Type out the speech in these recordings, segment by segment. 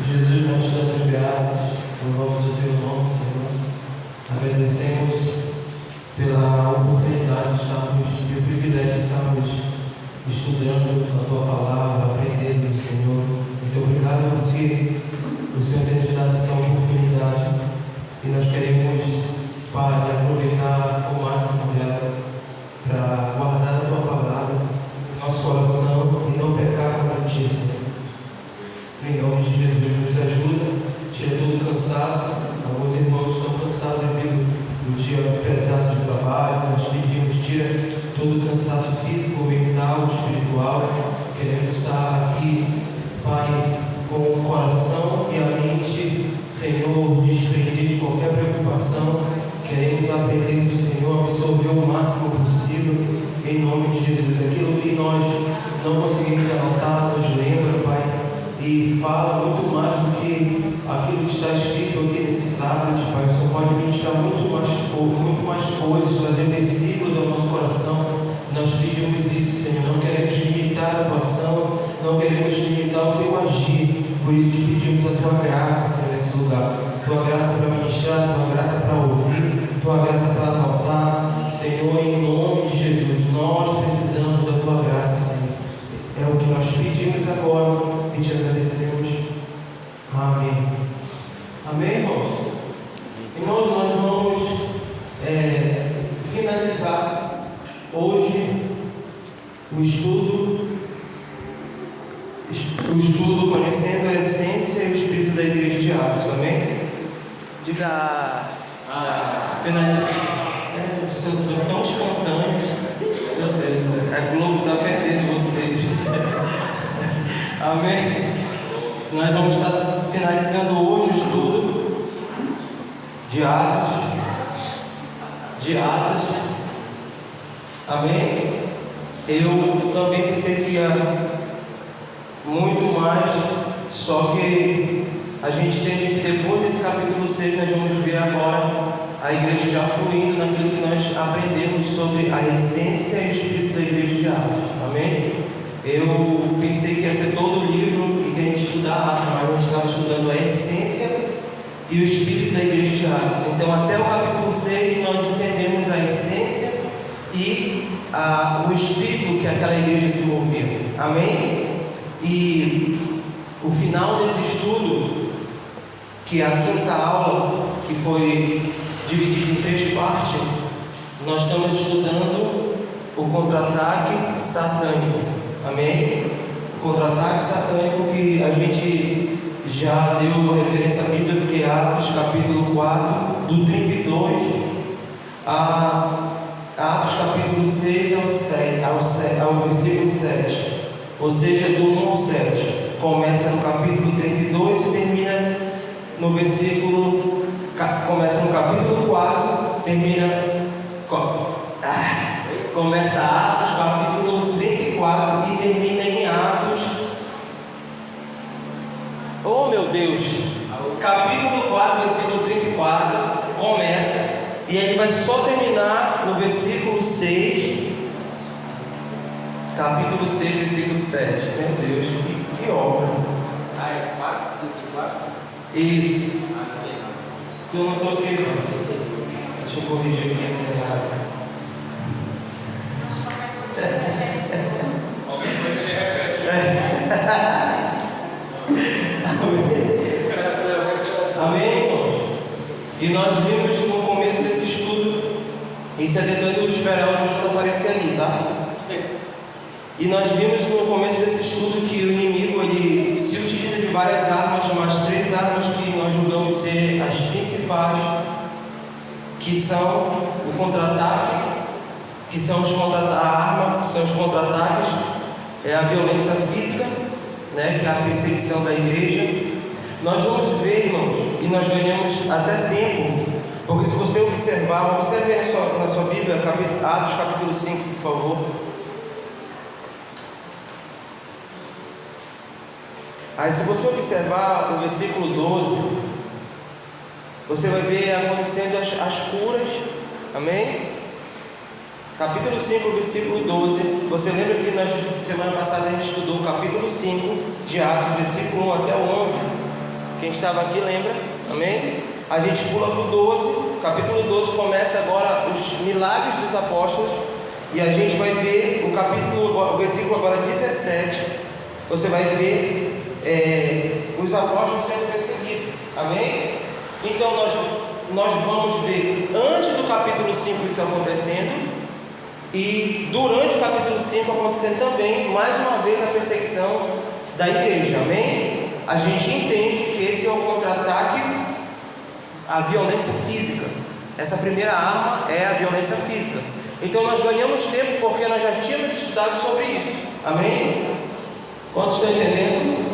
Jesus, nós te damos graças, louvamos o teu nome, Senhor. Agradecemos pela oportunidade de estarmos, pelo privilégio de estarmos estudando a tua palavra, aprendendo, Senhor. Muito obrigado porque o Senhor tem nos dado essa oportunidade e nós queremos, Pai, aproveitar o máximo dela para guardar a tua palavra no nosso coração e não pecar contra ti, Senhor. Em nome de Jesus, nos ajuda, tira todo o cansaço. Alguns irmãos estão cansados devido ao dia pesado de trabalho. Nós pedimos, tira todo o cansaço físico, mental, espiritual. Queremos estar aqui, Pai, com o coração e a mente, Senhor, desprendido de qualquer preocupação. Queremos aprender do Senhor, absorver o máximo possível, em nome de Jesus. Aquilo que nós não conseguimos anotar, nos lembra, Pai, e fala muito mais do que aquilo que está escrito aqui nesse tablet, Pai. O Senhor pode ministrar muito mais coisas, trazer versículos ao nosso coração. Nós pedimos isso, Senhor. Não queremos limitar a atuação, não queremos limitar o teu agir. Por isso te pedimos a tua graça, Senhor, nesse lugar. Tua graça para ministrar, tua graça para ouvir, tua graça para anotar. Senhor, em nome de Jesus, nós precisamos da tua graça, Senhor. É o que nós pedimos agora e te agradecemos. Amém. Amém, irmãos? Irmãos, nós vamos finalizar hoje o estudo conhecendo a essência e o espírito da igreja de Atos. Amém? Diga finalizar. Vocês estão tão espontâneos. Meu Deus, a Globo está perdendo vocês. Amém? Nós vamos estar finalizando hoje o estudo de Atos. Amém? Eu também pensei que ia muito mais, só que a gente entende que depois desse capítulo 6 nós vamos ver agora a igreja já fluindo naquilo que nós aprendemos sobre a essência e o espírito da igreja de Atos. Amém? Eu pensei que ia ser todo o livro e que a gente estudar Atos, mas a gente estava estudando a essência e o espírito da igreja de Atos. Então, até o capítulo 6, nós entendemos a essência e o espírito que aquela igreja se movia. Amém? E o final desse estudo, que é a quinta aula, que foi dividido em 3 partes, nós estamos estudando o contra-ataque satânico. Amém? O contra-ataque satânico, que a gente já deu referência à Bíblia, porque é Atos capítulo 4, do 32 a Atos capítulo 6 ao versículo 7. Ou seja, do 1 ao 7. Começa no capítulo 32 e termina no versículo. Começa no capítulo 4, termina. Começa Atos capítulo 34 e termina em Atos. Oh meu Deus! Capítulo 4, versículo 34 começa e ele vai só terminar no versículo 6. Capítulo 6, versículo 7. Meu Deus, que obra! É 4, 34? Isso. Tu não estou aqui, deixa eu corrigir aqui no errado. Amém, irmãos? E nós vimos no começo desse estudo, isso é tentando esperar o mundo aparecer ali, tá? E nós vimos no começo desse estudo que o inimigo ele se utiliza de várias armas, mas 3 armas que nós julgamos ser as principais, que são o contra-ataque, que são os contra-ataques, é a violência física, né, que é a perseguição da igreja. Nós vamos ver, irmãos, e nós ganhamos até tempo, porque se você observar, observe na sua Bíblia, Atos capítulo 5, por favor. Aí se você observar o versículo 12, você vai ver acontecendo as curas. Amém? Capítulo 5, versículo 12. Você lembra que semana passada a gente estudou o capítulo 5 de Atos, versículo 1 até o 11. Quem estava aqui lembra? Amém? A gente pula para o 12, capítulo 12 começa agora os milagres dos apóstolos. E a gente vai ver o versículo agora 17. Você vai ver os apóstolos sendo perseguidos. Amém? Então nós vamos ver antes do capítulo 5 isso acontecendo, e durante o capítulo 5 acontecendo também, mais uma vez, a perseguição da igreja. Amém? A gente entende que esse é o contra-ataque à violência física. Essa primeira arma é a violência física. Então nós ganhamos tempo porque nós já tínhamos estudado sobre isso. Amém? Quantos estão entendendo?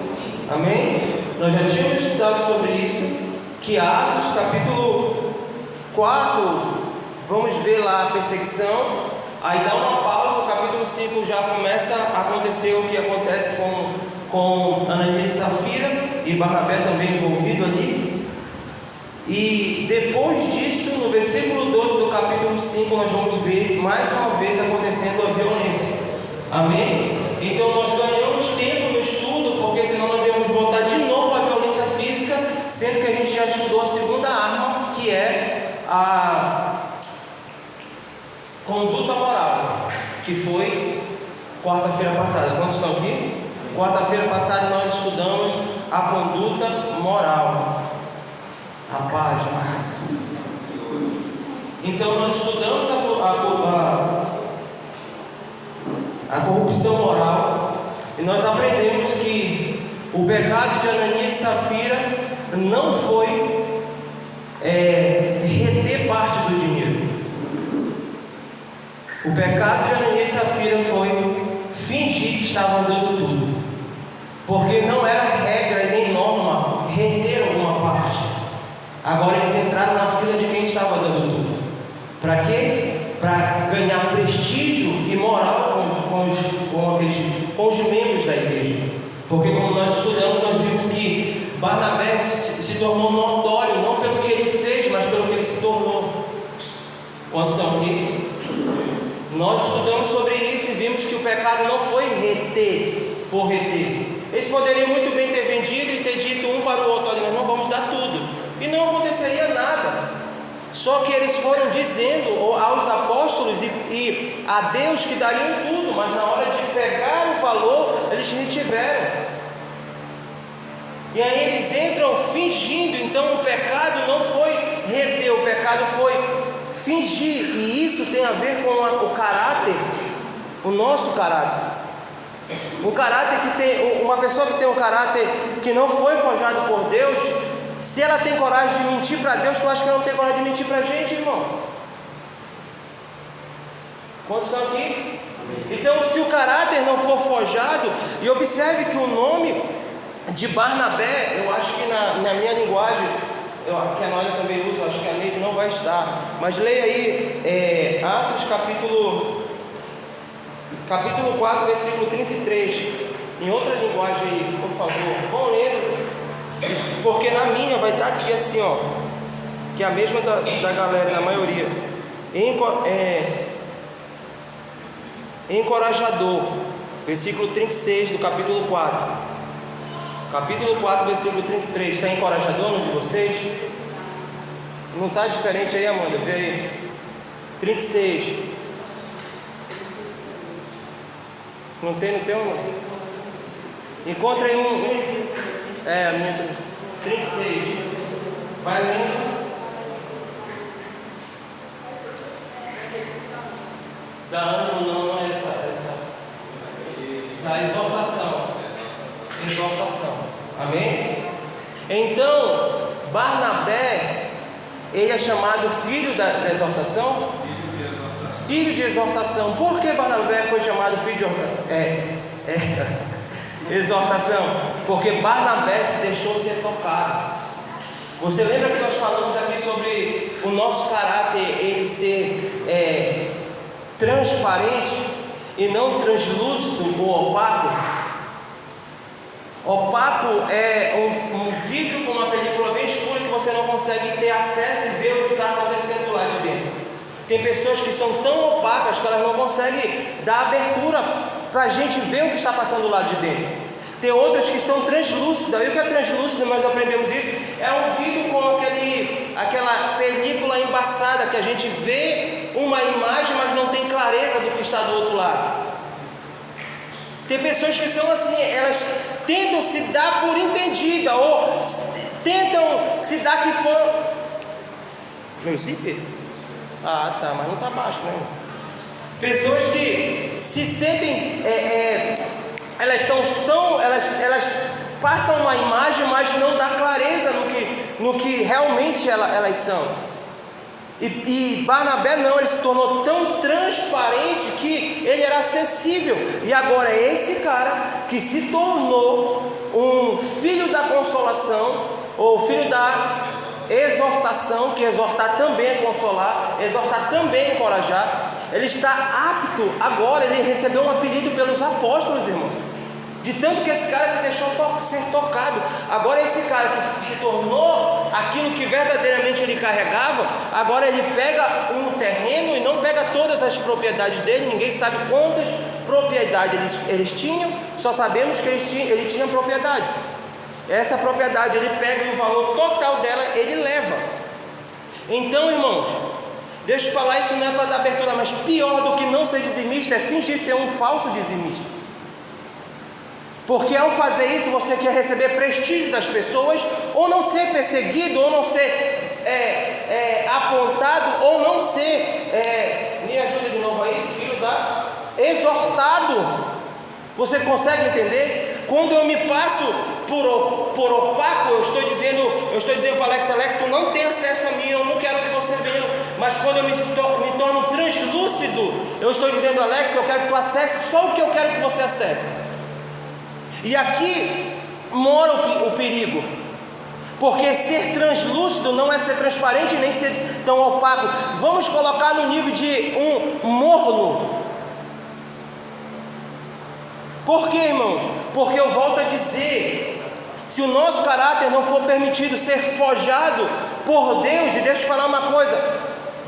Amém? Nós já tínhamos estudado sobre isso, que Atos capítulo 4, vamos ver lá a perseguição. Aí dá uma pausa, o capítulo 5 já começa a acontecer o que acontece com Ananias e Safira, e Barnabé também envolvido ali. E depois disso, no versículo 12 do capítulo 5, nós vamos ver mais uma vez acontecendo a violência. Amém? Então nós ganhamos tempo no estudo, porque senão nós íamos voltar de novo à violência física, sendo que a gente já estudou a segunda arma, que é a conduta moral, que foi quarta-feira passada. Quantos estão aqui? Quarta-feira passada nós estudamos a conduta moral. Rapaz, fácil. Então nós estudamos a corrupção moral, e nós aprendemos que o pecado de Ananias e Safira não foi reter parte do dinheiro. O pecado de Ananias e Safira foi fingir que estavam dando tudo, porque não era regra e nem norma reter alguma parte. Agora eles entraram na fila de quem estava dando tudo. Para quê? Para ganhar prestígio e moral com os membros da igreja. Porque como nós estudamos, nós vimos que Barnabé se tornou notório, não pelo que ele fez, mas pelo que ele se tornou. Quantos estão aqui? Nós estudamos sobre isso e vimos que o pecado não foi reter por reter. Eles poderiam muito bem ter vendido e ter dito um para o outro: olha, nós não vamos dar tudo, e não aconteceria nada. Só que eles foram dizendo aos apóstolos e a Deus que dariam tudo, mas na hora de pegar o valor, eles retiveram. E aí eles entram fingindo. Então o pecado não foi reter, o pecado foi fingir. E isso tem a ver com o caráter, o nosso caráter. O caráter que tem, uma pessoa que tem um caráter que não foi forjado por Deus, se ela tem coragem de mentir para Deus, tu acha que ela não tem coragem de mentir para a gente, irmão? Quantos estão aqui? Então, se o caráter não for forjado, e observe que o nome de Barnabé, eu acho que na minha linguagem, que a Noélia também usa, acho que a Neide não vai estar, mas leia aí Atos capítulo 4, versículo 33, em outra linguagem aí, por favor. Vão lendo, porque na minha vai estar aqui assim, ó, que é a mesma da galera, na maioria. Encorajador, versículo 36 do capítulo 4. Capítulo 4, versículo 33. Está encorajador no de vocês? Não está diferente aí, Amanda? Vê aí. 36. Não tem no teu, não? Encontra aí a minha 36. Vai lendo. Da ânimo não é essa. Da exortação. Amém? Então, Barnabé, ele é chamado filho da exortação? Filho de exortação. Por que Barnabé foi chamado filho de exortação? Porque Barnabé se deixou ser tocado. Você lembra que nós falamos aqui sobre o nosso caráter, ele ser transparente e não translúcido ou opaco? Opaco é um vidro com uma película bem escura que você não consegue ter acesso e ver o que está acontecendo lá de dentro. Tem pessoas que são tão opacas que elas não conseguem dar abertura para a gente ver o que está passando lá de dentro. Tem outras que são translúcidas. E o que é translúcido, nós aprendemos isso, é um vidro com aquela película embaçada, que a gente vê uma imagem, mas não tem clareza do que está do outro lado. Tem pessoas que são assim, elas tentam se dar por entendida, ou tentam se dar que foram... Meu zíper? Ah, tá, mas não está baixo, né? Pessoas que se sentem... elas passam uma imagem, mas não dá clareza no que realmente elas são. E Barnabé não, ele se tornou tão transparente que ele era acessível. E agora é esse cara que se tornou um filho da consolação, ou filho da exortação, que exortar também é consolar, exortar também é encorajar. Ele está apto, agora ele recebeu um apelido pelos apóstolos, irmão. De tanto que esse cara se deixou ser tocado. Agora esse cara que se tornou aquilo que verdadeiramente ele carregava, agora ele pega um terreno e não pega todas as propriedades dele. Ninguém sabe quantas propriedades eles tinham, só sabemos que ele tinha propriedade. Essa propriedade ele pega e o valor total dela ele leva. Então, irmãos, deixa eu falar, isso não é para dar abertura, mas pior do que não ser dizimista é fingir ser um falso dizimista. Porque ao fazer isso você quer receber prestígio das pessoas, ou não ser perseguido, ou não ser apontado, ou não ser, me ajuda de novo aí, filho da exortado. Você consegue entender? Quando eu me passo por opaco, eu estou dizendo para Alex, tu não tem acesso a mim, eu não quero que você venha. Mas quando eu me torno translúcido, eu estou dizendo, Alex, eu quero que tu acesse só o que eu quero que você acesse. E aqui mora o perigo, porque ser translúcido não é ser transparente nem ser tão opaco. Vamos colocar no nível de um morno. Por quê, irmãos? Porque eu volto a dizer, se o nosso caráter não for permitido ser forjado por Deus, e deixa eu te falar uma coisa,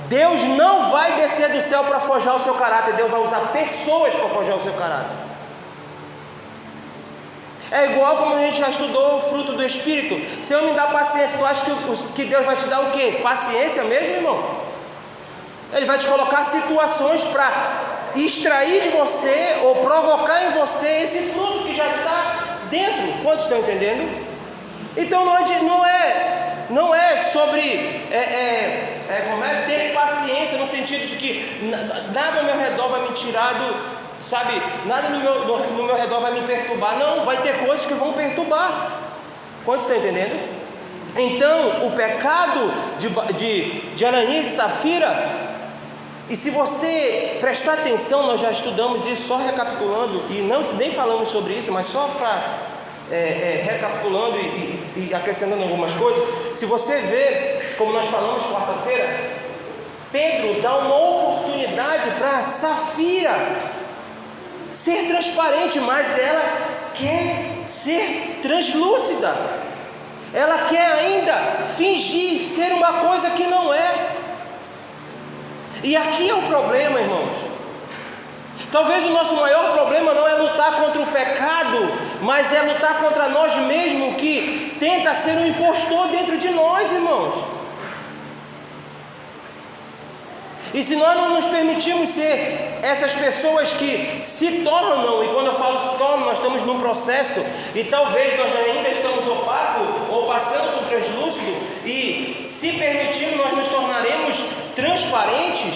Deus não vai descer do céu para forjar o seu caráter, Deus vai usar pessoas para forjar o seu caráter. É igual como a gente já estudou o fruto do Espírito. Senhor, me dá paciência. Tu acha que Deus vai te dar o quê? Paciência mesmo, irmão? Ele vai te colocar situações para extrair de você ou provocar em você esse fruto que já está dentro. Quantos estão entendendo? Então não é sobre ter paciência no sentido de que nada ao meu redor vai me tirar do... Sabe, nada no meu redor vai me perturbar. Não, vai ter coisas que vão perturbar. Quantos estão entendendo? Então, o pecado de Ananias e Safira, e se você prestar atenção, nós já estudamos isso, só recapitulando, e nem falamos sobre isso, mas só para recapitulando e acrescentando algumas coisas. Se você vê, como nós falamos quarta-feira, Pedro dá uma oportunidade para Safira ser transparente, mas ela quer ser translúcida. Ela quer ainda fingir ser uma coisa que não é. E aqui é o problema, irmãos. Talvez o nosso maior problema não é lutar contra o pecado, mas é lutar contra nós mesmos, que tenta ser um impostor dentro de nós, irmãos. E se nós não nos permitirmos ser essas pessoas que se tornam, e quando eu falo se tornam, nós estamos num processo, e talvez nós ainda estamos opacos, ou passando por translúcido, e se permitirmos nós nos tornaremos transparentes.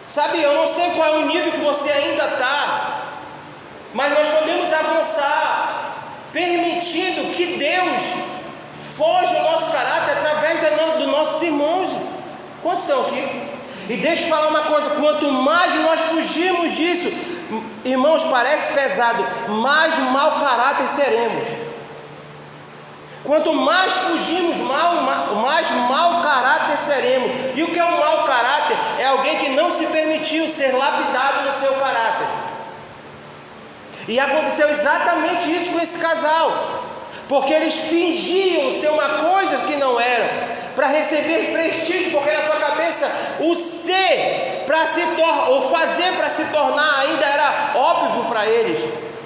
Sabe, eu não sei qual é o nível que você ainda está, mas nós podemos avançar, permitindo que Deus forje o nosso caráter através dos nossos irmãos. Quantos estão aqui? E deixa eu falar uma coisa, quanto mais nós fugirmos disso, irmãos, parece pesado, mais mau caráter seremos. Quanto mais fugirmos mais mau caráter seremos. E o que é um mau caráter? É alguém que não se permitiu ser lapidado no seu caráter. E aconteceu exatamente isso com esse casal, porque eles fingiam ser uma coisa que não eram, para receber prestígio, porque na sua cabeça o ser para se tornar, ou fazer para se tornar, ainda era óbvio para eles.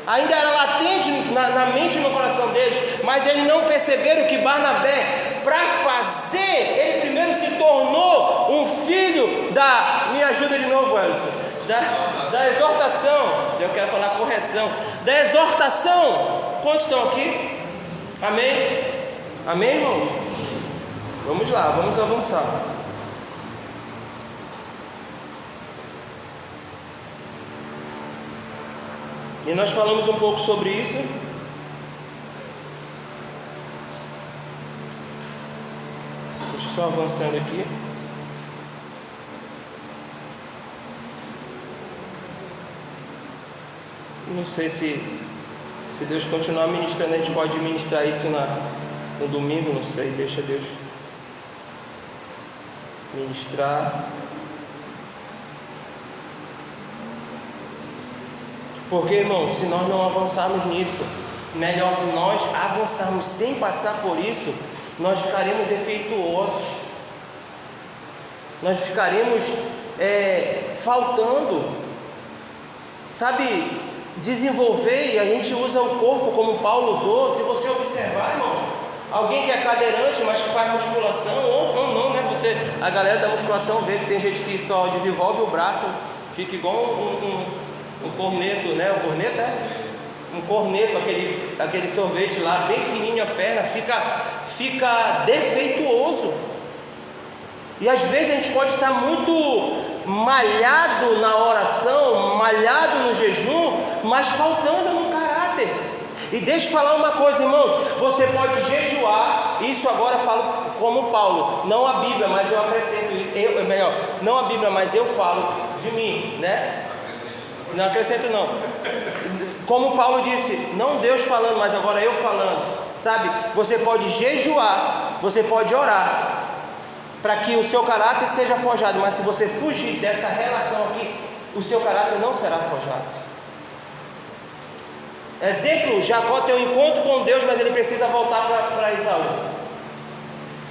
ainda era latente na mente e no coração deles, mas eles não perceberam que Barnabé, para fazer, ele primeiro se tornou um filho da, me ajuda de novo, Elson, da exortação, eu quero falar correção, da exortação. Quantos estão aqui? Amém? Amém, irmãos? Vamos lá, vamos avançar. E nós falamos um pouco sobre isso. Deixa eu só avançando aqui. Não sei se Deus continuar ministrando, a gente pode ministrar isso no domingo, não sei, deixa Deus ministrar. Porque, irmãos, se nós não avançarmos nisso, melhor se nós avançarmos sem passar por isso, nós ficaremos defeituosos, nós ficaremos faltando, sabe, desenvolver, e a gente usa o corpo como Paulo usou. Se você observar, irmão, alguém que é cadeirante, mas que faz musculação, ou não, né? A galera da musculação vê que tem gente que só desenvolve o braço, fica igual um corneto, né? O corneto um corneto, aquele sorvete lá, bem fininho a perna, fica defeituoso. E às vezes a gente pode estar muito malhado na oração, malhado no jejum, mas faltando no caráter. E deixa eu falar uma coisa, irmãos, você pode jejuar, isso agora eu falo como Paulo, não a Bíblia, mas eu acrescento, não a Bíblia, mas eu falo de mim, né? Não acrescento não. Como Paulo disse, não Deus falando, mas agora eu falando, sabe? Você pode jejuar, você pode orar, para que o seu caráter seja forjado, mas se você fugir dessa relação aqui, o seu caráter não será forjado. Exemplo, Jacó tem um encontro com Deus, mas ele precisa voltar para Esaú.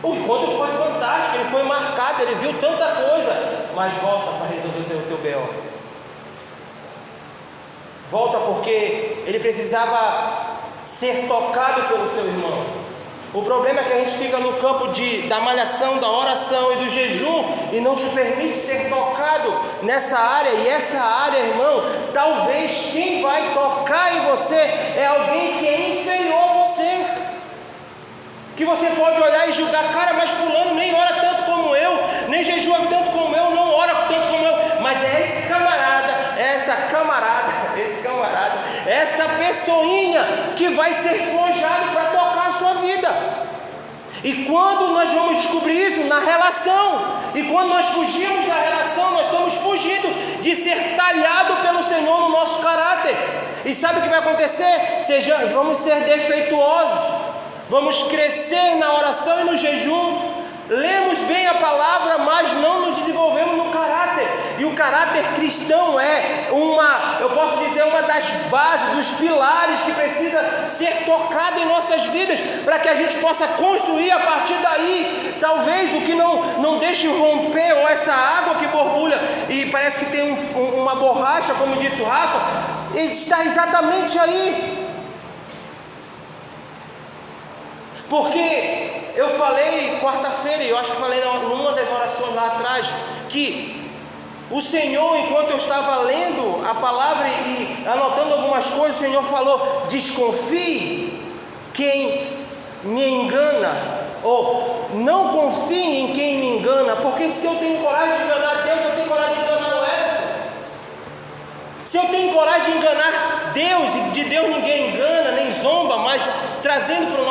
O encontro foi fantástico, ele foi marcado, ele viu tanta coisa, mas volta para resolver o teu B.O. Volta porque ele precisava ser tocado pelo seu irmão. O problema é que a gente fica no campo da malhação, da oração e do jejum e não se permite ser tocado nessa área. E essa área, irmão, talvez quem vai tocar em você é alguém que é inferior a você, que você pode olhar e julgar, cara, mas fulano nem ora tanto como eu, nem jejua tanto como eu, não ora tanto como eu, mas é esse camarada, essa pessoinha que vai ser forjado para tocar a sua vida. E quando nós vamos descobrir isso? Na relação. E quando nós fugimos da relação, nós estamos fugindo de ser talhado pelo Senhor no nosso caráter. E sabe o que vai acontecer? Vamos ser defeituosos, vamos crescer na oração e no jejum, lemos bem a palavra, mas não nos desenvolvemos no caráter. E o caráter cristão é eu posso dizer, uma das bases, dos pilares que precisa ser tocado em nossas vidas, para que a gente possa construir a partir daí. Talvez o que não deixe romper, ou essa água que borbulha e parece que tem uma borracha, como disse o Rafa, está exatamente aí. Porque eu falei quarta-feira, eu acho que falei numa das orações lá atrás, que o Senhor, enquanto eu estava lendo a palavra e anotando algumas coisas, o Senhor falou: desconfie quem me engana, ou não confie em quem me engana, porque se eu tenho coragem de enganar Deus, eu tenho coragem de enganar o Edson. Se eu tenho coragem de enganar Deus, e de Deus ninguém engana, nem zomba, mas trazendo para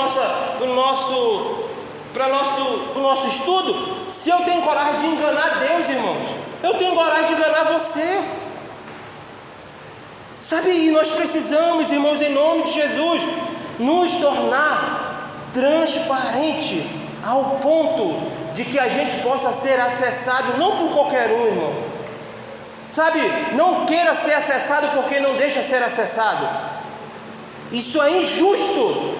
o nosso estudo, se eu tenho coragem de enganar Deus, irmãos, eu tenho coragem de enganar você. Sabe, e nós precisamos, irmãos, em nome de Jesus, nos tornar transparente ao ponto de que a gente possa ser acessado, não por qualquer um, irmão. Sabe, não queira ser acessado porque não deixa ser acessado. Isso é injusto.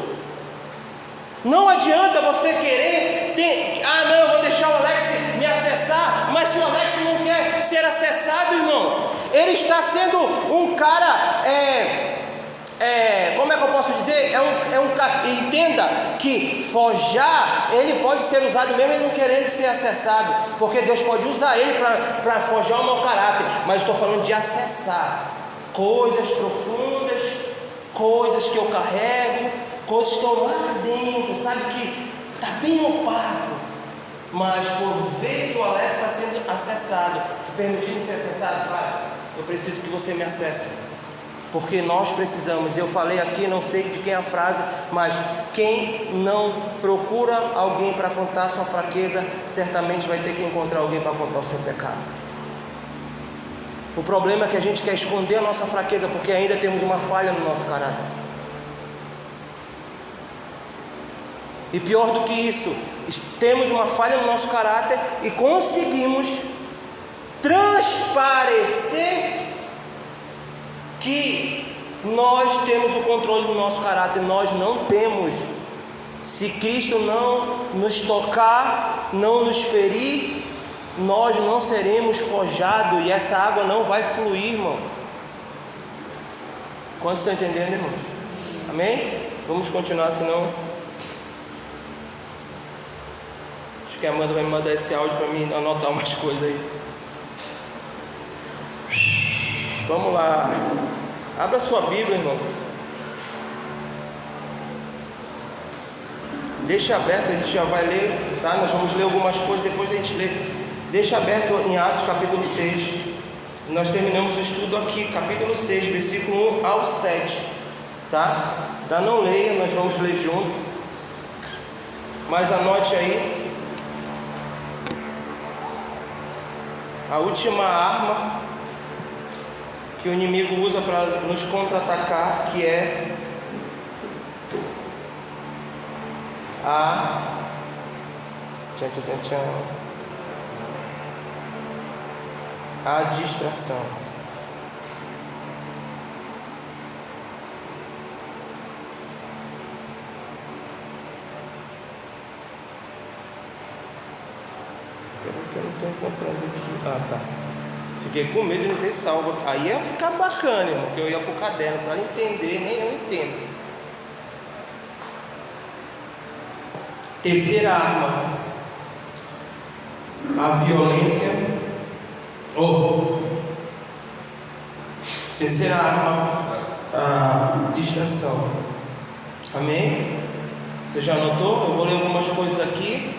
Não adianta você querer não, eu vou deixar o Alex me acessar, mas se o Alex não quer ser acessado, irmão, ele está sendo um cara como é que eu posso dizer? Entenda que forjar, ele pode ser usado mesmo ele não querendo ser acessado, porque Deus pode usar ele para forjar o meu caráter, mas estou falando de acessar coisas profundas, coisas que eu carrego, coisas que estão lá dentro, sabe, que está bem opaco, mas por ver que o Alex está sendo acessado, se permitindo ser acessado, Pai, eu preciso que você me acesse, porque nós precisamos. Eu falei aqui, não sei de quem é a frase, mas quem não procura alguém para contar a sua fraqueza, certamente vai ter que encontrar alguém para contar o seu pecado. O problema é que a gente quer esconder a nossa fraqueza, porque ainda temos uma falha no nosso caráter. E pior do que isso, temos uma falha no nosso caráter e conseguimos transparecer que nós temos o controle do nosso caráter. Nós não temos. Se Cristo não nos tocar, não nos ferir, nós não seremos forjados e essa água não vai fluir, irmão. Quantos estão entendendo, irmãos? Amém? Vamos continuar, senão acho que a Amanda vai me mandar esse áudio para mim anotar umas coisas aí. Vamos lá. Abra sua Bíblia, irmão. Deixa aberto, a gente já vai ler, tá? Nós vamos ler algumas coisas, depois a gente lê. Deixa aberto em Atos capítulo 6. Nós terminamos o estudo aqui, capítulo 6, versículo 1 ao 7, tá? Tá, não leia, nós vamos ler junto. Mas anote aí. A última arma que o inimigo usa para nos contra-atacar, que é a distração. Que eu não estou encontrando aqui. Ah, tá. Fiquei com medo de não ter salvo. Aí ia ficar bacana, irmão, porque eu ia pro caderno para entender, nem eu entendo. Terceira arma, a violência. Terceira arma, a distração. Amém? Você já anotou? Eu vou ler algumas coisas aqui.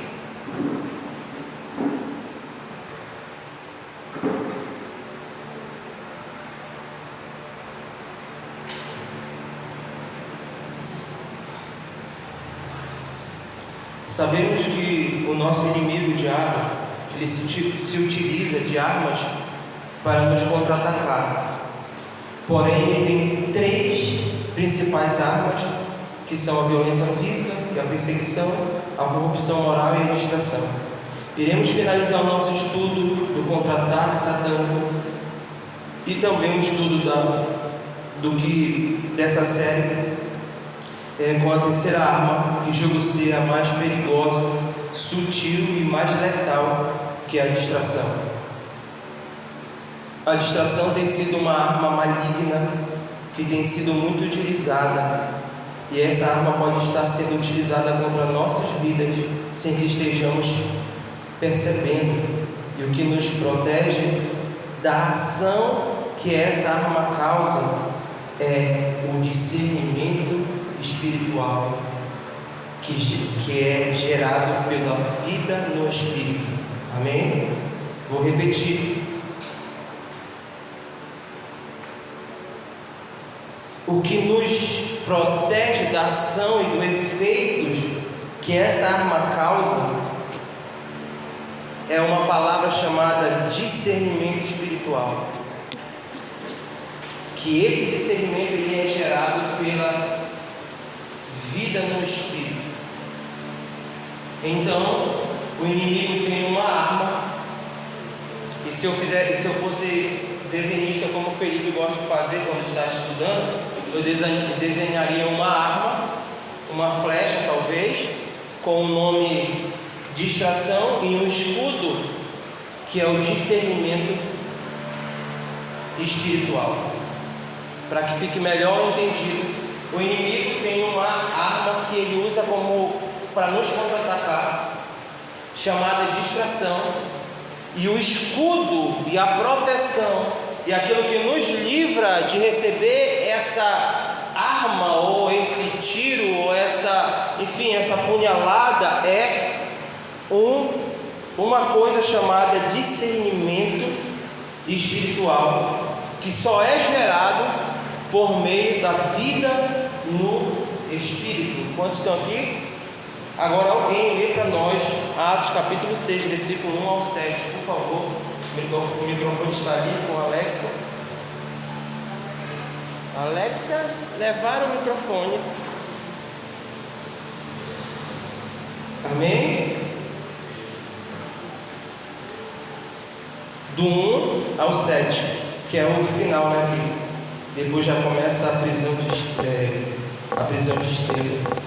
Sabemos que o nosso inimigo, o diabo, ele se utiliza de armas para nos contra-atacar. Porém, ele tem três principais armas, que são a violência física, que é a perseguição, a corrupção moral e a distração. Iremos finalizar o nosso estudo do contra-ataque satânico e também o estudo dessa série com a terceira arma, que julgo ser a mais perigosa, sutil e mais letal, que é a distração. A distração tem sido uma arma maligna que tem sido muito utilizada, e essa arma pode estar sendo utilizada contra nossas vidas sem que estejamos percebendo. E o que nos protege da ação que essa arma causa é o discernimento espiritual, que é gerado pela vida no Espírito. Amém? Vou repetir. O que nos protege da ação e do efeito que essa arma causa é uma palavra chamada discernimento espiritual. Que esse discernimento ele é gerado pela vida no Espírito. Então, o inimigo tem uma arma, e se eu fosse desenhista como o Felipe gosta de fazer quando está estudando, eu desenharia uma arma, uma flecha talvez, com o nome distração e um escudo, que é o discernimento espiritual. para que fique melhor entendido, o inimigo tem uma arma que ele usa para nos contra-atacar, chamada distração, e o escudo e a proteção e aquilo que nos livra de receber essa arma ou esse tiro ou essa punhalada é uma coisa chamada discernimento espiritual, que só é gerado por meio da vida no Espírito. Quantos estão aqui? Agora alguém lê para nós Atos capítulo 6, versículo 1 ao 7, por favor. O microfone está ali com a Alexa. Alexa, levaram o microfone. Amém? Do 1 ao 7, que é o final, né? Que depois já começa a prisão de Estevão.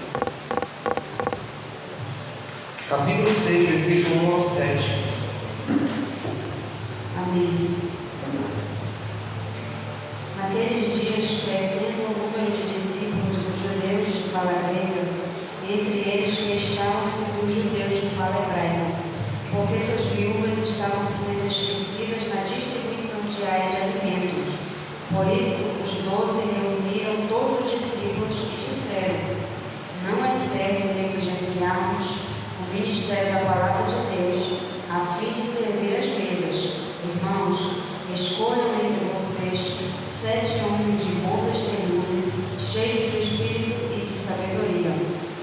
Capítulo 6, versículo 1 ao 7. Amém. Naqueles dias, crescendo o número de discípulos dos judeus de fala grega, entre eles queixavam-se dos judeus de fala hebraica, porque suas viúvas estavam sendo esquecidas na distribuição diária de alimento. Por isso, os 12 reuniram todos os discípulos e disseram: não é certo negligenciarmos o ministério da palavra de Deus, a fim de servir as mesas. Irmãos, escolham entre vocês 7 homens de bom testemunho, cheios do Espírito e de sabedoria.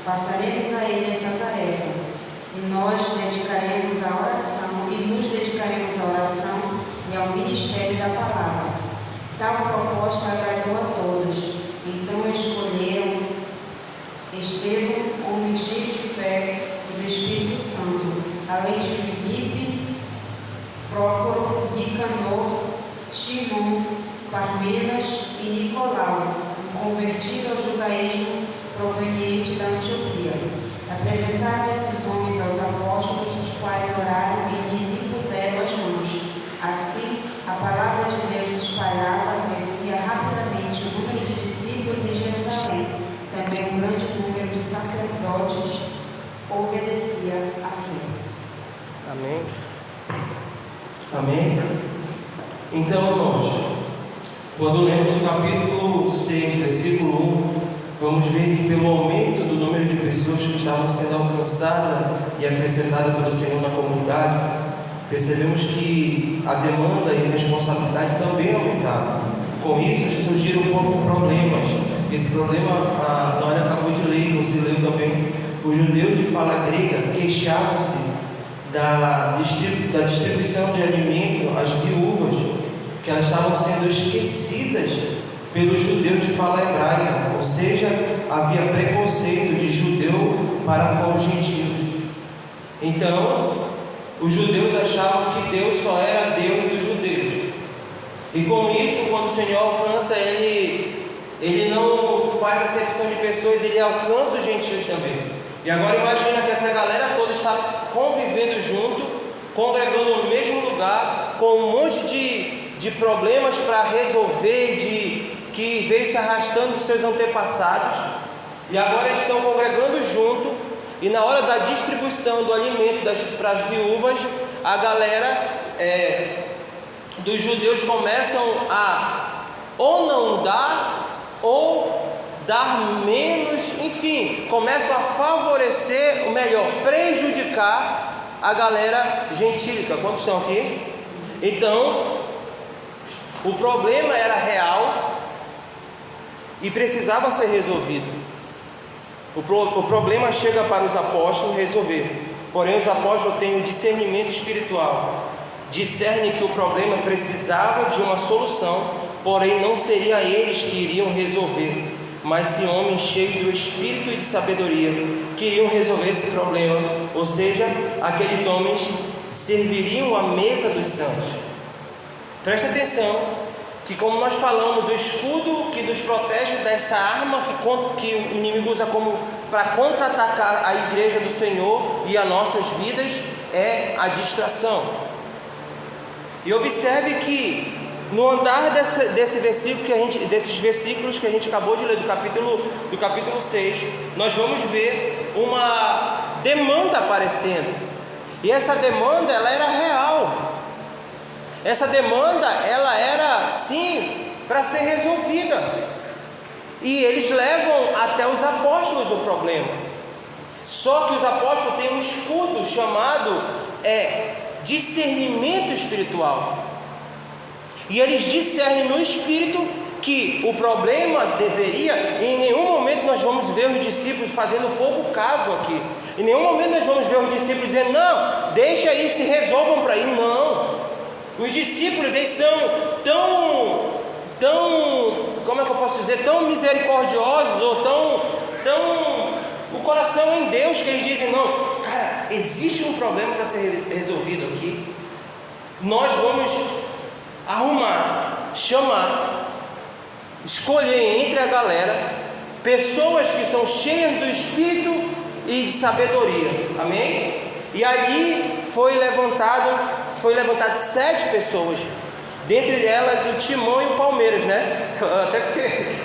Passaremos a ele essa tarefa, e nós nos dedicaremos à oração e ao ministério da palavra. Tal proposta agradou a todos. Então escolheram Estevão, homem cheio de fé e do Espírito Santo, além de Filipe, Prócoro, Nicanor, Timon, Parmenas e Nicolau, um convertido ao judaísmo proveniente da Antioquia. Apresentaram esses homens aos apóstolos, os quais oraram e lhes impuseram as mãos. Assim, a palavra de Deus se espalhava, crescia rapidamente o número de discípulos em Jerusalém. Também um grande número de sacerdotes obedecia à fé. Amém? Amém? Então, irmãos, quando lemos o capítulo 6, versículo 1, vamos ver que pelo aumento do número de pessoas que estavam sendo alcançadas e acrescentadas pelo Senhor na comunidade, percebemos que a demanda e a responsabilidade também aumentaram. Com isso surgiram problemas. Esse problema, a Dória acabou de ler, você leu também. Os judeus de fala grega queixavam-se da distribuição de alimento às viúvas, que elas estavam sendo esquecidas pelos judeus de fala hebraica, ou seja, havia preconceito de judeu para com os gentios. Então, os judeus achavam que Deus só era Deus dos judeus. E com isso, quando o Senhor alcança, ele não faz acepção de pessoas, ele alcança os gentios também. E agora imagina que essa galera toda está convivendo junto, congregando no mesmo lugar, com um monte de problemas para resolver, que veio se arrastando dos seus antepassados, e agora eles estão congregando junto, e na hora da distribuição do alimento para as viúvas, a galera dos judeus começam a ou não dar, ou dar menos, enfim, começam a favorecer, ou melhor, prejudicar a galera gentílica. Quantos estão aqui? Então, o problema era real e precisava ser resolvido. O problema chega para os apóstolos resolver, porém os apóstolos têm o discernimento espiritual, discernem que o problema precisava de uma solução, porém não seria eles que iriam resolver, mas sim homens cheios do Espírito e de sabedoria que iriam resolver esse problema, ou seja, aqueles homens serviriam à mesa dos santos. Presta atenção que, como nós falamos, o escudo que nos protege dessa arma que o inimigo usa para contra-atacar a igreja do Senhor e as nossas vidas é a distração. E observe que no andar desses versículos que a gente acabou de ler, do capítulo 6, nós vamos ver uma demanda aparecendo. E essa demanda, ela era real. Essa demanda, ela era, sim, para ser resolvida. E eles levam até os apóstolos o problema. Só que os apóstolos têm um escudo chamado discernimento espiritual. E eles discernem no espírito que o problema deveria, em nenhum momento nós vamos ver os discípulos fazendo pouco caso aqui. Em nenhum momento nós vamos ver os discípulos dizendo, não, deixa aí, se resolvam para ir. Não. Os discípulos, eles são tão, como é que eu posso dizer, tão misericordiosos, ou tão o coração em Deus, que eles dizem, não, cara, existe um problema para ser resolvido aqui. Nós vamos arrumar, chamar, escolher entre a galera pessoas que são cheias do Espírito e de sabedoria, amém? E ali foi levantado 7 pessoas, dentre elas o Timão e o Palmeiras, né? Eu até fiquei,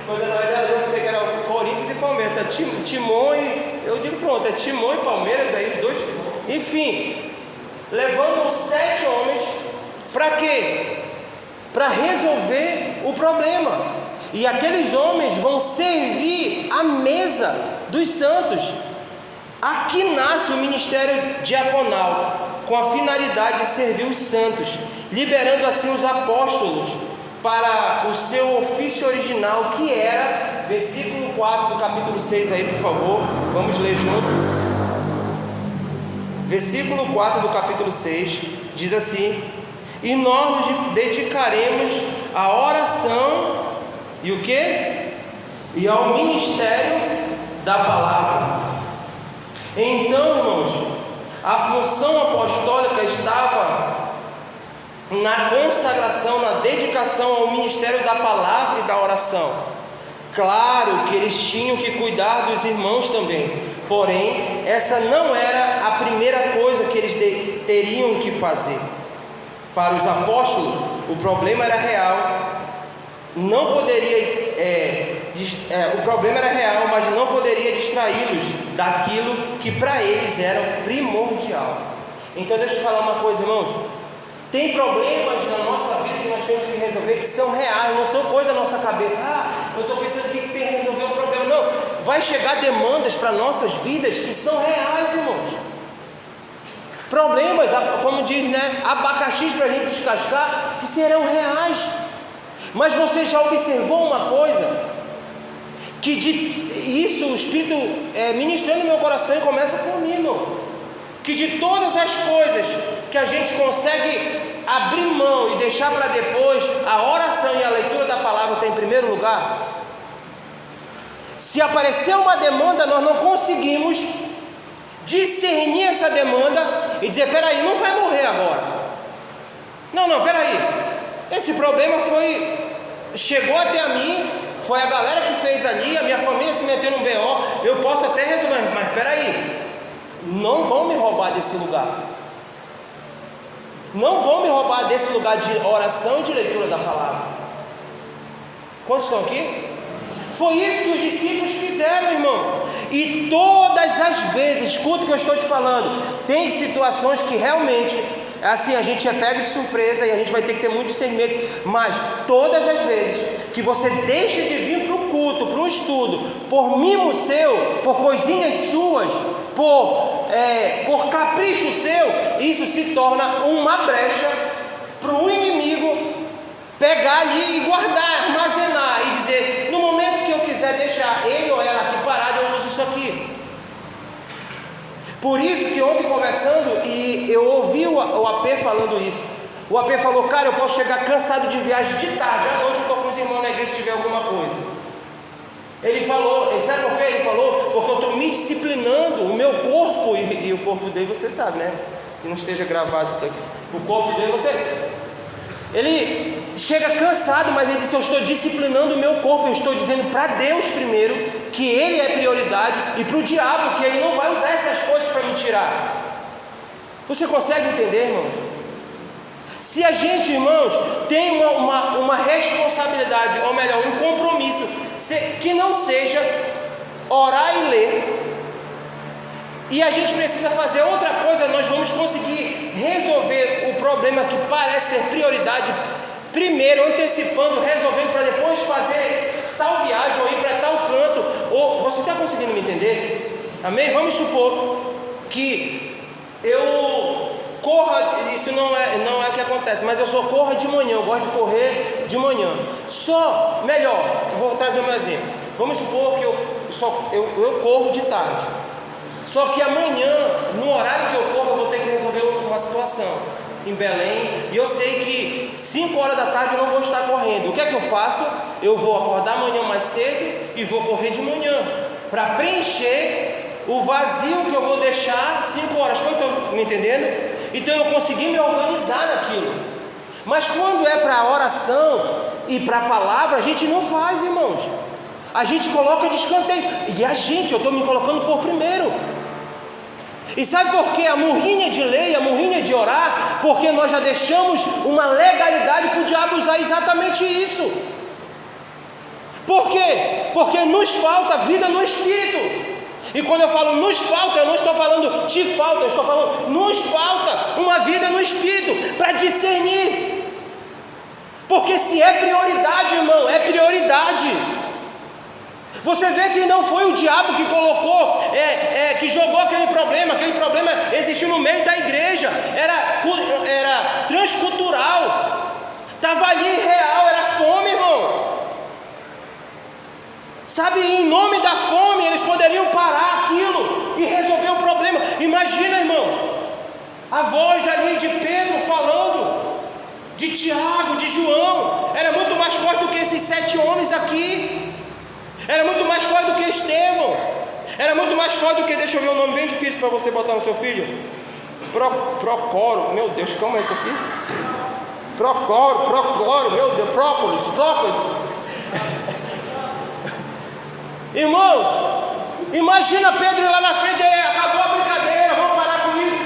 quando eu pensei que era o Corinthians e Palmeiras, tá? Timão e, eu digo pronto, é Timão e Palmeiras, aí os dois, enfim, levantam 7 homens, para quê? Para resolver o problema. E aqueles homens vão servir a mesa dos santos. Aqui nasce o ministério diaconal, com a finalidade de servir os santos, liberando assim os apóstolos para o seu ofício original, que era, versículo 4 do capítulo 6 aí, por favor, vamos ler junto. Versículo 4 do capítulo 6 diz assim: e nós nos dedicaremos à oração e o quê? E ao ministério da palavra. Então, irmãos, a função apostólica estava na consagração, na dedicação ao ministério da palavra e da oração. Claro que eles tinham que cuidar dos irmãos também, porém, essa não era a primeira coisa que eles teriam que fazer. Para os apóstolos, o problema era real, o problema era real, mas não poderia distraí-los daquilo que para eles era primordial. Então deixa eu te falar uma coisa, irmãos. Tem problemas na nossa vida que nós temos que resolver, que são reais, não são coisa da nossa cabeça. Eu estou pensando que tem que resolver um problema. Não, vai chegar demandas para nossas vidas que são reais, irmãos. Problemas, como diz, né? Abacaxis para a gente descascar, que serão reais. Mas você já observou uma coisa? Que isso o Espírito ministrando no meu coração e começa por mim, irmão. Que de todas as coisas que a gente consegue abrir mão e deixar para depois, a oração e a leitura da palavra está em primeiro lugar. Se aparecer uma demanda, nós não conseguimos discernir essa demanda e dizer, peraí, não vai morrer agora. Não, peraí. Esse problema chegou até a mim, foi a galera que fez ali, a minha família se meteu num BO, eu posso até resolver, mas peraí, não vão me roubar desse lugar. Não vão me roubar desse lugar de oração e de leitura da palavra. Quantos estão aqui? Foi isso que os discípulos fizeram, irmão. E todas as vezes, escuta o que eu estou te falando, tem situações que realmente, assim, a gente é pego de surpresa e a gente vai ter que ter muito discernimento, mas todas as vezes que você deixa de vir para o culto, para um estudo, por mimo seu, por coisinhas suas, por capricho seu, isso se torna uma brecha para o inimigo pegar ali e guardar, armazenar e dizer, no momento que eu quiser deixar ele ou ela aqui parado, eu uso isso aqui. Por isso que ontem conversando, e eu ouvi o AP falando isso. O AP falou, cara, eu posso chegar cansado de viagem de tarde, à noite eu estou com os irmãos na igreja se tiver alguma coisa. Ele falou, sabe por quê? Ele falou, porque eu estou me disciplinando, o meu corpo, e o corpo dele você sabe, né? Que não esteja gravado isso aqui. O corpo dele ele chega cansado, mas ele disse, eu estou disciplinando o meu corpo, eu estou dizendo para Deus primeiro, que Ele é prioridade, e para o diabo, que Ele não vai usar essas coisas para me tirar. Você consegue entender, irmãos? Se a gente, irmãos, tem uma responsabilidade, ou melhor, um compromisso, que não seja orar e ler, e a gente precisa fazer outra coisa, nós vamos conseguir resolver o problema que parece ser prioridade primeiro, antecipando, resolvendo para depois fazer tal viagem ou ir para tal canto. Ou você está conseguindo me entender? Amém? Vamos supor que eu corra, isso não é o que acontece, mas eu só corro de manhã, eu gosto de correr de manhã. Melhor, vou trazer o meu exemplo. Vamos supor que eu corro de tarde. Só que amanhã, no horário que eu corro, eu vou ter que resolver uma situação em Belém, e eu sei que 5 horas da tarde eu não vou estar correndo. O que é que eu faço? Eu vou acordar amanhã mais cedo e vou correr de manhã, para preencher o vazio que eu vou deixar 5 horas. Estão me entendendo? Então eu consegui me organizar naquilo. Mas quando é para a oração e para a palavra, a gente não faz, irmãos. A gente coloca de escanteio. E eu estou me colocando por primeiro. E sabe por que a murrinha de lei, a murrinha de orar? Porque nós já deixamos uma legalidade para o diabo usar exatamente isso. Por quê? Porque nos falta vida no Espírito. E quando eu falo nos falta, eu não estou falando te falta, eu estou falando nos falta uma vida no Espírito para discernir. Porque se é prioridade, irmão, é prioridade. Você vê que não foi o diabo que colocou, que jogou aquele problema existiu no meio da igreja, era transcultural, estava ali real, era fome, irmão. Sabe, em nome da fome, eles poderiam parar aquilo e resolver o problema. Imagina, irmãos, a voz ali de Pedro falando, de Tiago, de João, era muito mais forte do que esses 7 homens aqui. Era muito mais forte do que Estevão. Era muito mais forte do que, deixa eu ver um nome bem difícil para você botar no seu filho. Procoro, meu Deus, como é isso aqui? Procoro, meu Deus, própolis. Irmãos, imagina Pedro lá na frente, acabou a brincadeira, vamos parar com isso,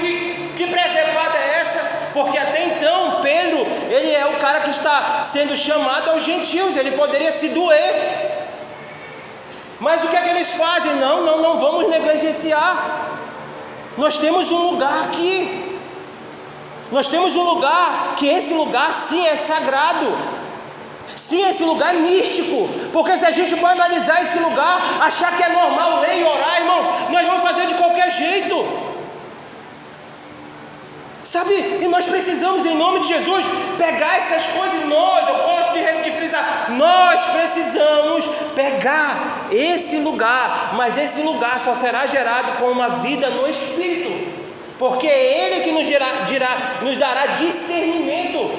que presepada é essa? Porque até então Pedro, ele é o cara que está sendo chamado aos gentios, ele poderia se doer. Mas o que é que eles fazem? Não vamos negligenciar. Nós temos um lugar aqui. Nós temos um lugar, que esse lugar sim é sagrado. Sim, esse lugar é místico. Porque se a gente for analisar esse lugar, achar que é normal ler e orar, irmãos, nós vamos fazer de qualquer jeito. Sabe, e nós precisamos, em nome de Jesus, pegar essas coisas. Eu gosto de frisar, nós precisamos pegar esse lugar, mas esse lugar só será gerado com uma vida no Espírito, porque é Ele que nos dará discernimento.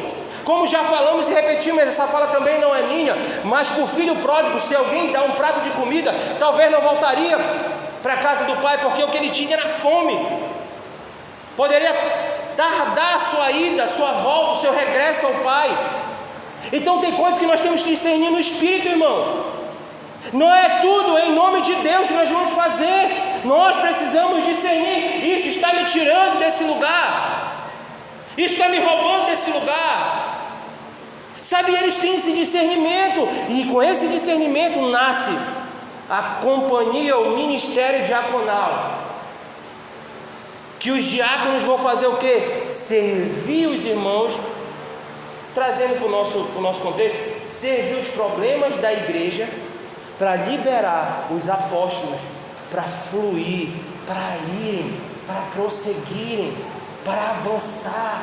Como já falamos e repetimos, essa fala também não é minha, mas para o filho pródigo, se alguém dá um prato de comida, talvez não voltaria para a casa do pai, porque o que ele tinha era fome. Poderia tardar a sua ida, a sua volta, o seu regresso ao Pai. Então tem coisas que nós temos que discernir no Espírito, irmão. Não é tudo em nome de Deus que nós vamos fazer. Nós precisamos discernir. Isso está me tirando desse lugar, isso está me roubando desse lugar. Sabe, eles têm esse discernimento, e com esse discernimento nasce a companhia, o ministério diaconal. Que os diáconos vão fazer o quê? Servir os irmãos, trazendo para o nosso contexto, servir os problemas da igreja, para liberar os apóstolos, para fluir, para irem, para prosseguirem, para avançar.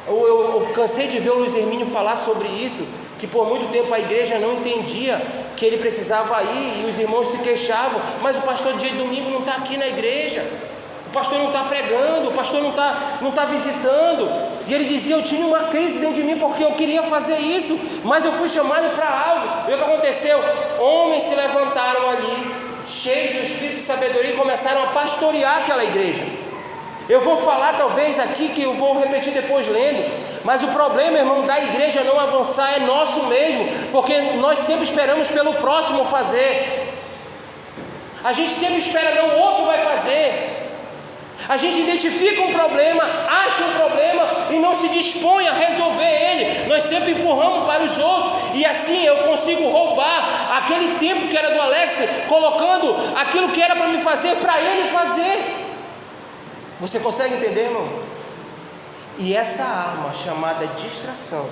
Eu cansei de ver o Luiz Hermínio falar sobre isso, que por muito tempo a igreja não entendia que ele precisava ir, e os irmãos se queixavam, mas o pastor dia de domingo não está aqui na igreja. O pastor não está pregando, o pastor não está visitando. E ele dizia, eu tinha uma crise dentro de mim porque eu queria fazer isso, mas eu fui chamado para algo. E o que aconteceu? Homens se levantaram ali, cheios do espírito de sabedoria, e começaram a pastorear aquela igreja. Eu vou falar talvez aqui, que eu vou repetir depois lendo, mas o problema, irmão, da igreja não avançar é nosso mesmo, porque nós sempre esperamos pelo próximo fazer. A gente sempre espera, não, o outro vai fazer. A gente identifica um problema, acha um problema e não se dispõe a resolver ele. Nós sempre empurramos para os outros, e assim eu consigo roubar aquele tempo que era do Alex, colocando aquilo que era para me fazer, para ele fazer. Você consegue entender, irmão? E essa arma chamada distração,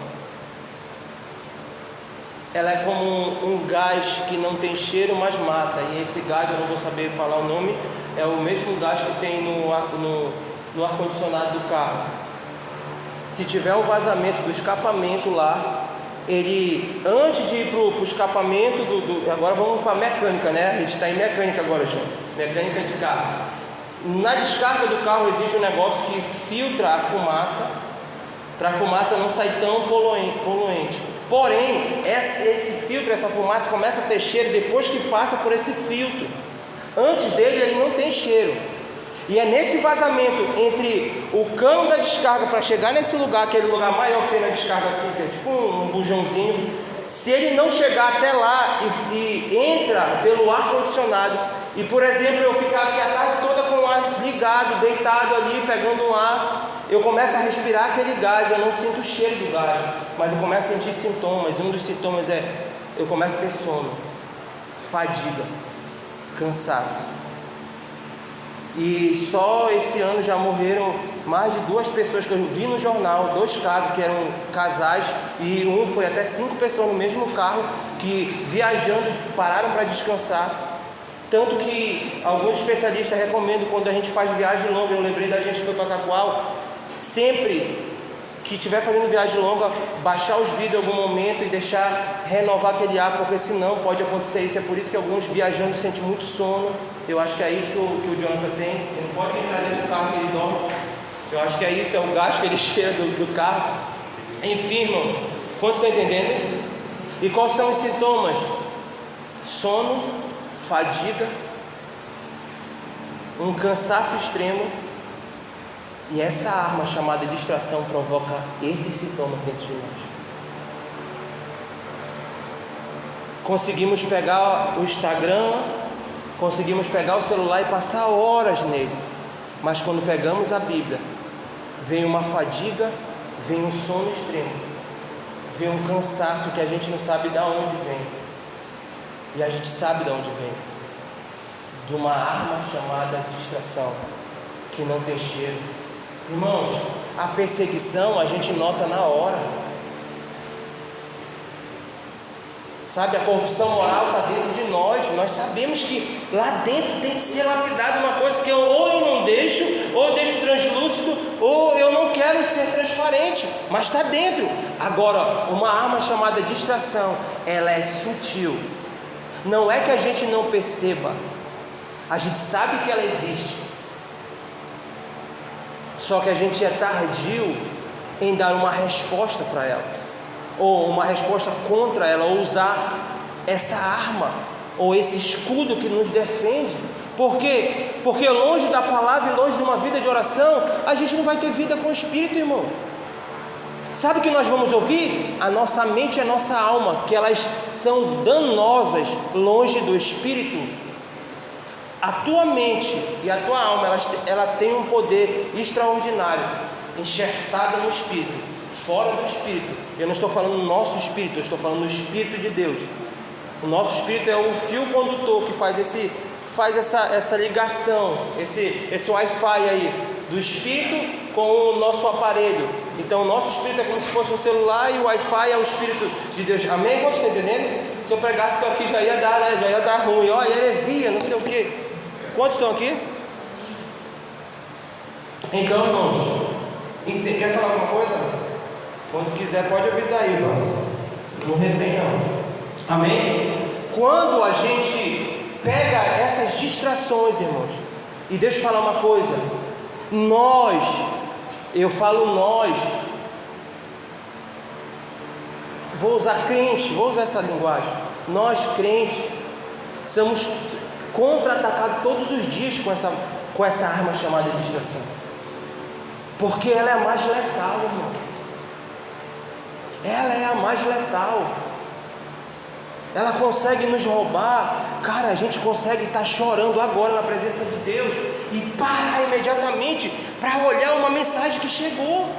ela é como um gás que não tem cheiro, mas mata. E esse gás, eu não vou saber falar o nome, é o mesmo gás que tem no ar-condicionado do carro. Se tiver um vazamento do escapamento lá, ele, antes de ir para o escapamento, agora vamos para a mecânica, né? A gente está em mecânica agora, João. Mecânica de carro. Na descarga do carro existe um negócio que filtra a fumaça, para a fumaça não sair tão poluente. Porém, esse filtro, essa fumaça começa a ter cheiro depois que passa por esse filtro. Antes dele ele não tem cheiro. E é nesse vazamento entre o cano da descarga para chegar nesse lugar, aquele lugar maior que tem na descarga assim, que é tipo um bujãozinho. Se ele não chegar até lá e entra pelo ar-condicionado, e por exemplo eu ficar aqui a tarde toda com o ar ligado, deitado ali, pegando um ar, eu começo a respirar aquele gás, eu não sinto o cheiro do gás, mas eu começo a sentir sintomas. Um dos sintomas é, eu começo a ter sono, fadiga, cansaço. E só esse ano já morreram mais de 2 pessoas que eu vi no jornal, 2 casos que eram casais, e um foi até 5 pessoas no mesmo carro que viajando pararam para descansar. Tanto que alguns especialistas recomendam, quando a gente faz viagem longa, eu lembrei da gente que foi para Cacoal, sempre que estiver fazendo viagem longa, baixar os vidros em algum momento e deixar renovar aquele ar, porque senão pode acontecer isso. É por isso que alguns viajantes sentem muito sono. Eu acho que é isso que o Jonathan tem. Ele não pode entrar dentro do carro que ele dorme. Eu acho que é isso, é o gás que ele cheira do carro. Enfim, irmão, quantos estão entendendo? E quais são os sintomas? Sono, fadiga, um cansaço extremo. E essa arma chamada distração provoca esses sintomas dentro de nós. Conseguimos pegar o Instagram, conseguimos pegar o celular e passar horas nele, mas quando pegamos a Bíblia, vem uma fadiga, vem um sono extremo, vem um cansaço que a gente não sabe de onde vem, e a gente sabe de onde vem, de uma arma chamada distração, que não tem cheiro. Irmãos, a perseguição a gente nota na hora. Sabe, a corrupção moral está dentro de nós. Nós sabemos que lá dentro tem que ser lapidado uma coisa que ou eu não deixo, ou eu deixo translúcido, ou eu não quero ser transparente, mas está dentro. Agora, uma arma chamada distração, ela é sutil. Não é que a gente não perceba, a gente sabe que ela existe, só que a gente é tardio em dar uma resposta para ela, ou uma resposta contra ela, ou usar essa arma, ou esse escudo que nos defende. Por quê? Porque longe da palavra e longe de uma vida de oração, a gente não vai ter vida com o Espírito, irmão. Sabe o que nós vamos ouvir? A nossa mente e a nossa alma, que elas são danosas longe do Espírito. A tua mente e a tua alma, ela tem um poder extraordinário, enxertada no Espírito, fora do Espírito. Eu não estou falando do nosso Espírito, eu estou falando do Espírito de Deus. O nosso Espírito é o fio condutor que faz essa ligação, esse Wi-Fi aí, do Espírito com o nosso aparelho. Então o nosso Espírito é como se fosse um celular e o Wi-Fi é o Espírito de Deus. Amém? Você está entendendo? Se eu pregasse isso aqui já ia dar, né? Já ia dar ruim. Ó, heresia, não sei o quê. Quantos estão aqui? Então, irmãos, quer falar alguma coisa? Quando quiser pode avisar aí, irmãos. Não retém não. Amém? Quando a gente pega essas distrações, irmãos, e deixa eu falar uma coisa, eu falo nós, vou usar crente, vou usar essa linguagem, nós crentes somos contra-atacados todos os dias com essa arma chamada distração, porque ela é a mais letal, irmão. Ela é a mais letal. ela consegue nos roubar, cara, a gente consegue estar chorando agora na presença de Deus e parar imediatamente para olhar uma mensagem que chegou.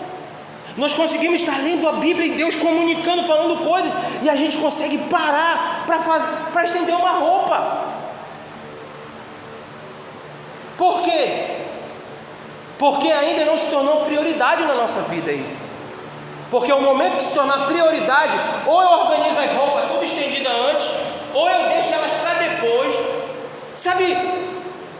Nós conseguimos estar lendo a Bíblia e Deus comunicando, falando coisas, e a gente consegue parar para estender uma roupa. Por quê? Porque ainda não se tornou prioridade na nossa vida isso. Porque o momento que se tornar prioridade, ou eu organizo as roupas tudo estendida antes, ou eu deixo elas para depois. Sabe?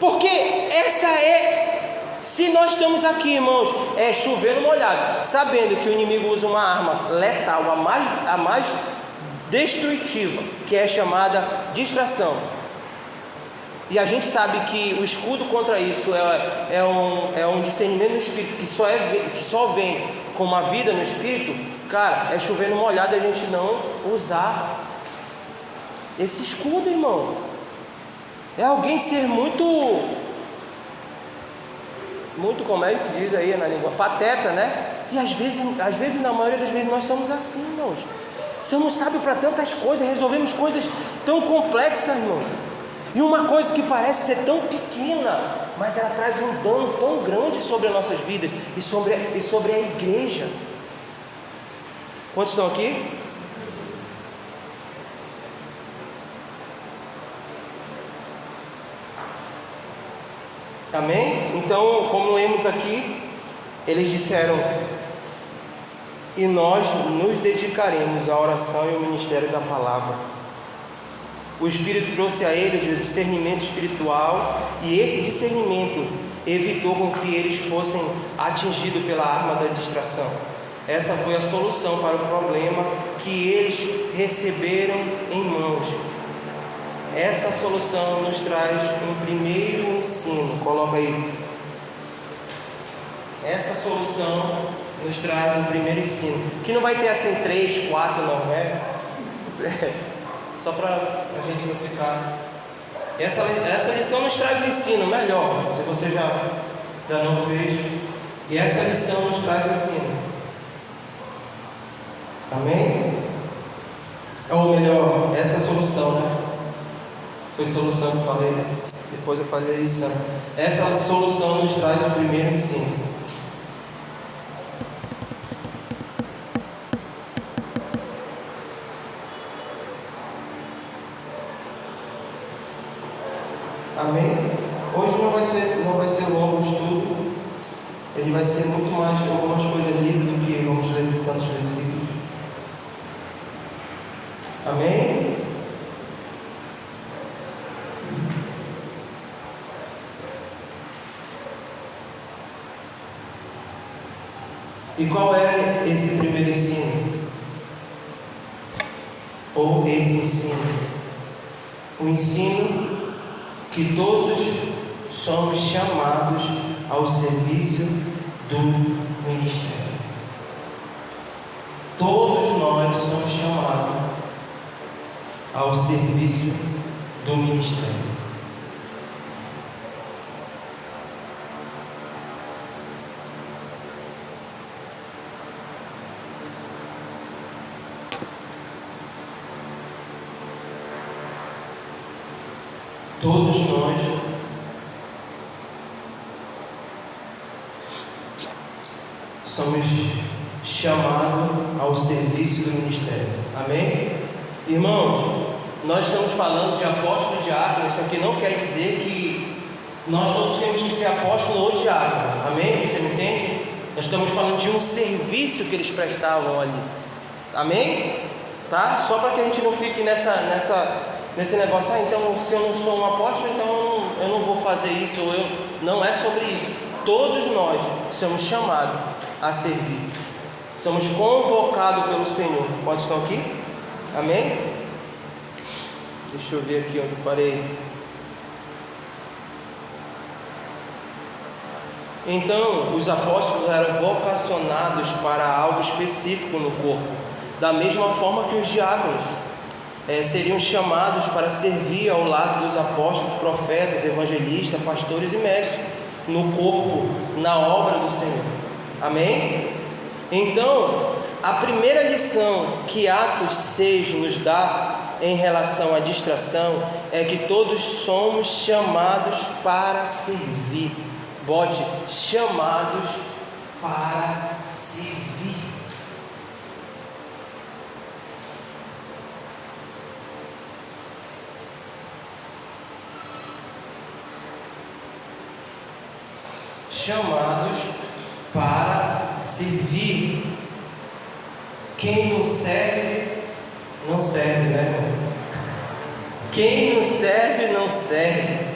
Porque essa é, se nós estamos aqui, irmãos, é chover no molhado, sabendo que o inimigo usa uma arma letal, a mais destrutiva, que é chamada distração. E a gente sabe que o escudo contra isso é um discernimento no Espírito, que só vem com uma vida no Espírito. Cara, é chover no molhado a gente não usar esse escudo, irmão. É alguém ser muito, como é que diz aí na língua, pateta, né? E às vezes, na maioria das vezes, nós somos assim, irmãos. Somos sábios para tantas coisas, resolvemos coisas tão complexas, irmãos. E uma coisa que parece ser tão pequena, mas ela traz um dano tão grande sobre as nossas vidas e sobre a igreja. Quantos estão aqui? Amém? Então, como lemos aqui, eles disseram: e nós nos dedicaremos à oração e ao ministério da palavra. O Espírito trouxe a eles o discernimento espiritual, e esse discernimento evitou com que eles fossem atingidos pela arma da distração. Essa foi a solução para o problema que eles receberam em mãos. Essa solução nos traz um primeiro ensino. Coloca aí. Essa solução nos traz um primeiro ensino. Que não vai ter assim 3, 4, não, né? Só para a gente não ficar. Essa lição nos traz um ensino melhor, se você já não fez. E essa lição nos traz um ensino. Amém? Ou melhor, essa solução, né? Foi a solução que eu falei, depois eu falei a lição. Essa solução nos traz o primeiro ensino. Amém? Hoje não vai ser longo o estudo. Ele vai ser muito mais algumas coisas lidas do que vamos ler tantos versículos. Amém? E qual é esse primeiro ensino? Ou esse ensino? O ensino que todos somos chamados ao serviço do ministério. Todos nós somos chamados ao serviço do ministério. Todos nós somos chamados ao serviço do ministério. Amém? Irmãos, nós estamos falando de apóstolo e diácono. Isso aqui não quer dizer que nós todos temos que ser apóstolo ou diácono. Amém? Você me entende? Nós estamos falando de um serviço que eles prestavam ali. Amém? Tá? Só para que a gente não fique nesse negócio, então se eu não sou um apóstolo, então eu não vou fazer isso, não é sobre isso. Todos nós somos chamados a servir, somos convocados pelo Senhor. Quantos estão aqui? Amém? Deixa eu ver aqui onde eu parei. Então, os apóstolos eram vocacionados para algo específico no corpo, da mesma forma que os diáconos seriam chamados para servir ao lado dos apóstolos, profetas, evangelistas, pastores e mestres no corpo, na obra do Senhor. Amém? Então, a primeira lição que Atos 6 nos dá em relação à distração é que todos somos chamados para servir. Bote, chamados para servir. Chamados para servir. Quem não serve, não serve, né, irmão? Quem não serve, não serve.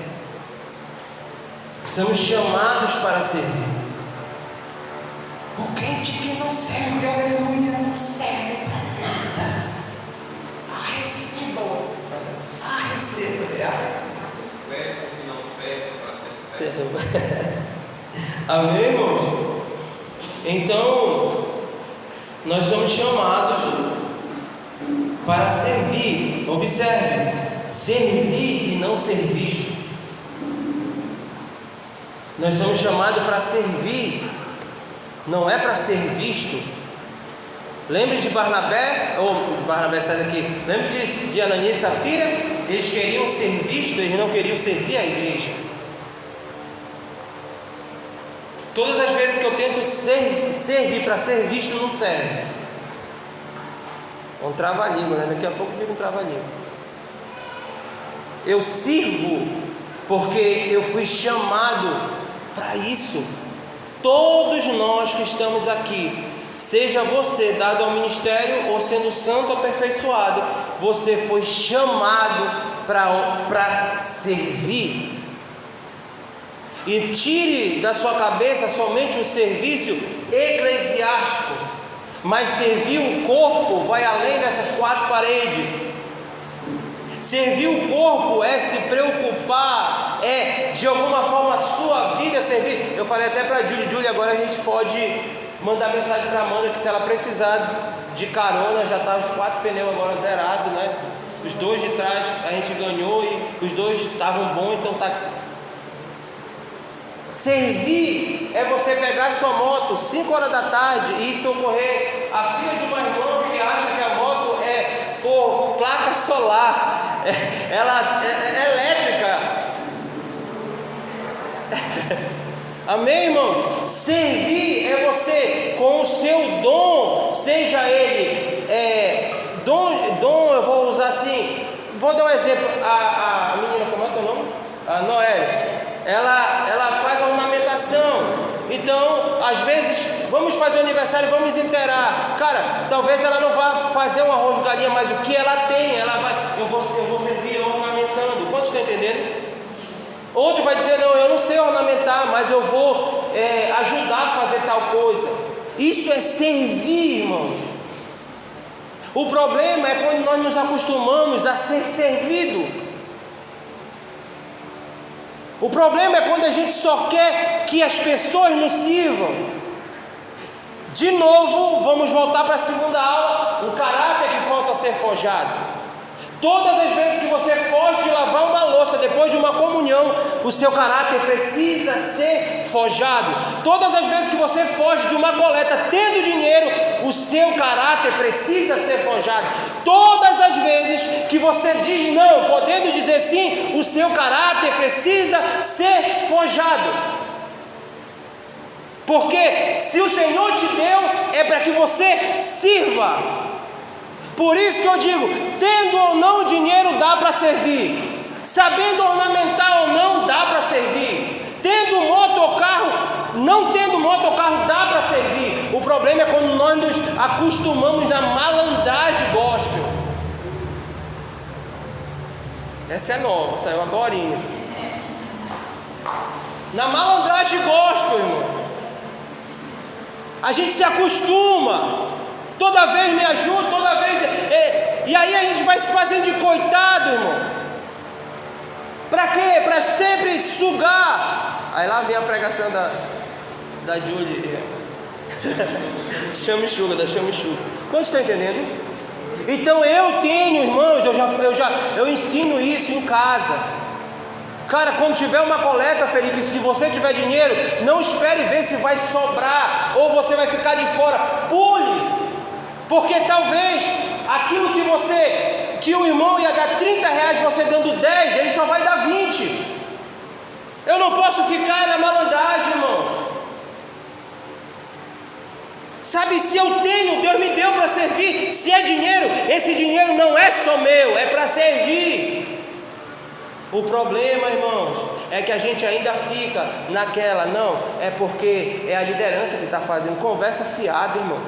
Somos chamados para servir. O crente que não serve, aleluia, não serve para nada. Receba. Receba. Serve que não serve para ser servo. Amém, irmãos? Então, nós somos chamados para servir. Observe, servir e não ser visto. Nós somos chamados para servir, não é para ser visto. Lembre de Barnabé, sai daqui. Lembre de Ananias e Safira? Eles queriam ser vistos, eles não queriam servir a igreja. Todas as vezes que eu tento servir para ser visto, não serve. É um trava-língua, né? Daqui a pouco fica um trava-língua. Eu sirvo porque eu fui chamado para isso. Todos nós que estamos aqui, seja você dado ao ministério ou sendo santo aperfeiçoado, você foi chamado para servir. E tire da sua cabeça somente o serviço eclesiástico, mas servir o corpo vai além dessas quatro paredes. Servir o corpo é se preocupar, é de alguma forma a sua vida servir. Eu falei até para a Júlia, agora a gente pode mandar mensagem para a Amanda que se ela precisar de carona, já tá os 4 pneus agora zerados, né? Os 2 de trás a gente ganhou e os 2 estavam bons, então tá. Servir é você pegar sua moto 5 horas da tarde e socorrer a filha de uma irmã que acha que a moto é por placa solar, ela é elétrica. Amém, irmãos? Servir é você com o seu dom, seja ele dom, eu vou usar assim, vou dar um exemplo. A menina, como é teu nome? A Noélia. Ela faz a ornamentação. Então, às vezes, vamos fazer o aniversário, vamos inteirar. Cara, talvez ela não vá fazer um arroz de galinha, mas o que ela tem, eu vou servir ornamentando. Quantos estão entendendo? Outro vai dizer, não, eu não sei ornamentar, mas eu vou ajudar a fazer tal coisa. Isso é servir, irmãos. O problema é quando nós nos acostumamos a ser servido. O problema é quando a gente só quer que as pessoas nos sirvam. De novo, vamos voltar para a segunda aula, o caráter que falta ser forjado. Todas as vezes que você foge de lavar uma louça depois de uma comunhão, o seu caráter precisa ser forjado. Todas as vezes que você foge de uma coleta tendo dinheiro, o seu caráter precisa ser forjado. Todas as vezes que você diz não, podendo dizer sim, o seu caráter precisa ser forjado. Porque se o Senhor te deu, é para que você sirva. Por isso que eu digo, tendo ou não dinheiro dá para servir, sabendo ornamentar ou não dá para servir, tendo motocarro, não tendo motocarro dá para servir. O problema é quando nós nos acostumamos na malandragem gospel. Essa é nova, saiu agorinha. Na malandragem gospel, irmão, a gente se acostuma. Toda vez me ajuda, toda vez. E aí a gente vai se fazendo de coitado, irmão. Para quê? Para sempre sugar. Aí lá vem a pregação da Julie. Chama enxuga, da chama enxuga. Quantos estão entendendo? Então eu tenho, irmãos, eu ensino isso em casa. Cara, quando tiver uma coleta, Felipe, se você tiver dinheiro, não espere ver se vai sobrar ou você vai ficar de fora. Pule. Porque talvez aquilo que você que o irmão ia dar 30 reais, você dando 10, ele só vai dar 20. Eu não posso ficar na malandragem, irmãos. Sabe, se eu tenho, Deus me deu para servir. Se é dinheiro, esse dinheiro não é só meu, é para servir. O problema, irmãos, é que a gente ainda fica naquela, não, é porque é a liderança que está fazendo. Conversa fiada, irmão.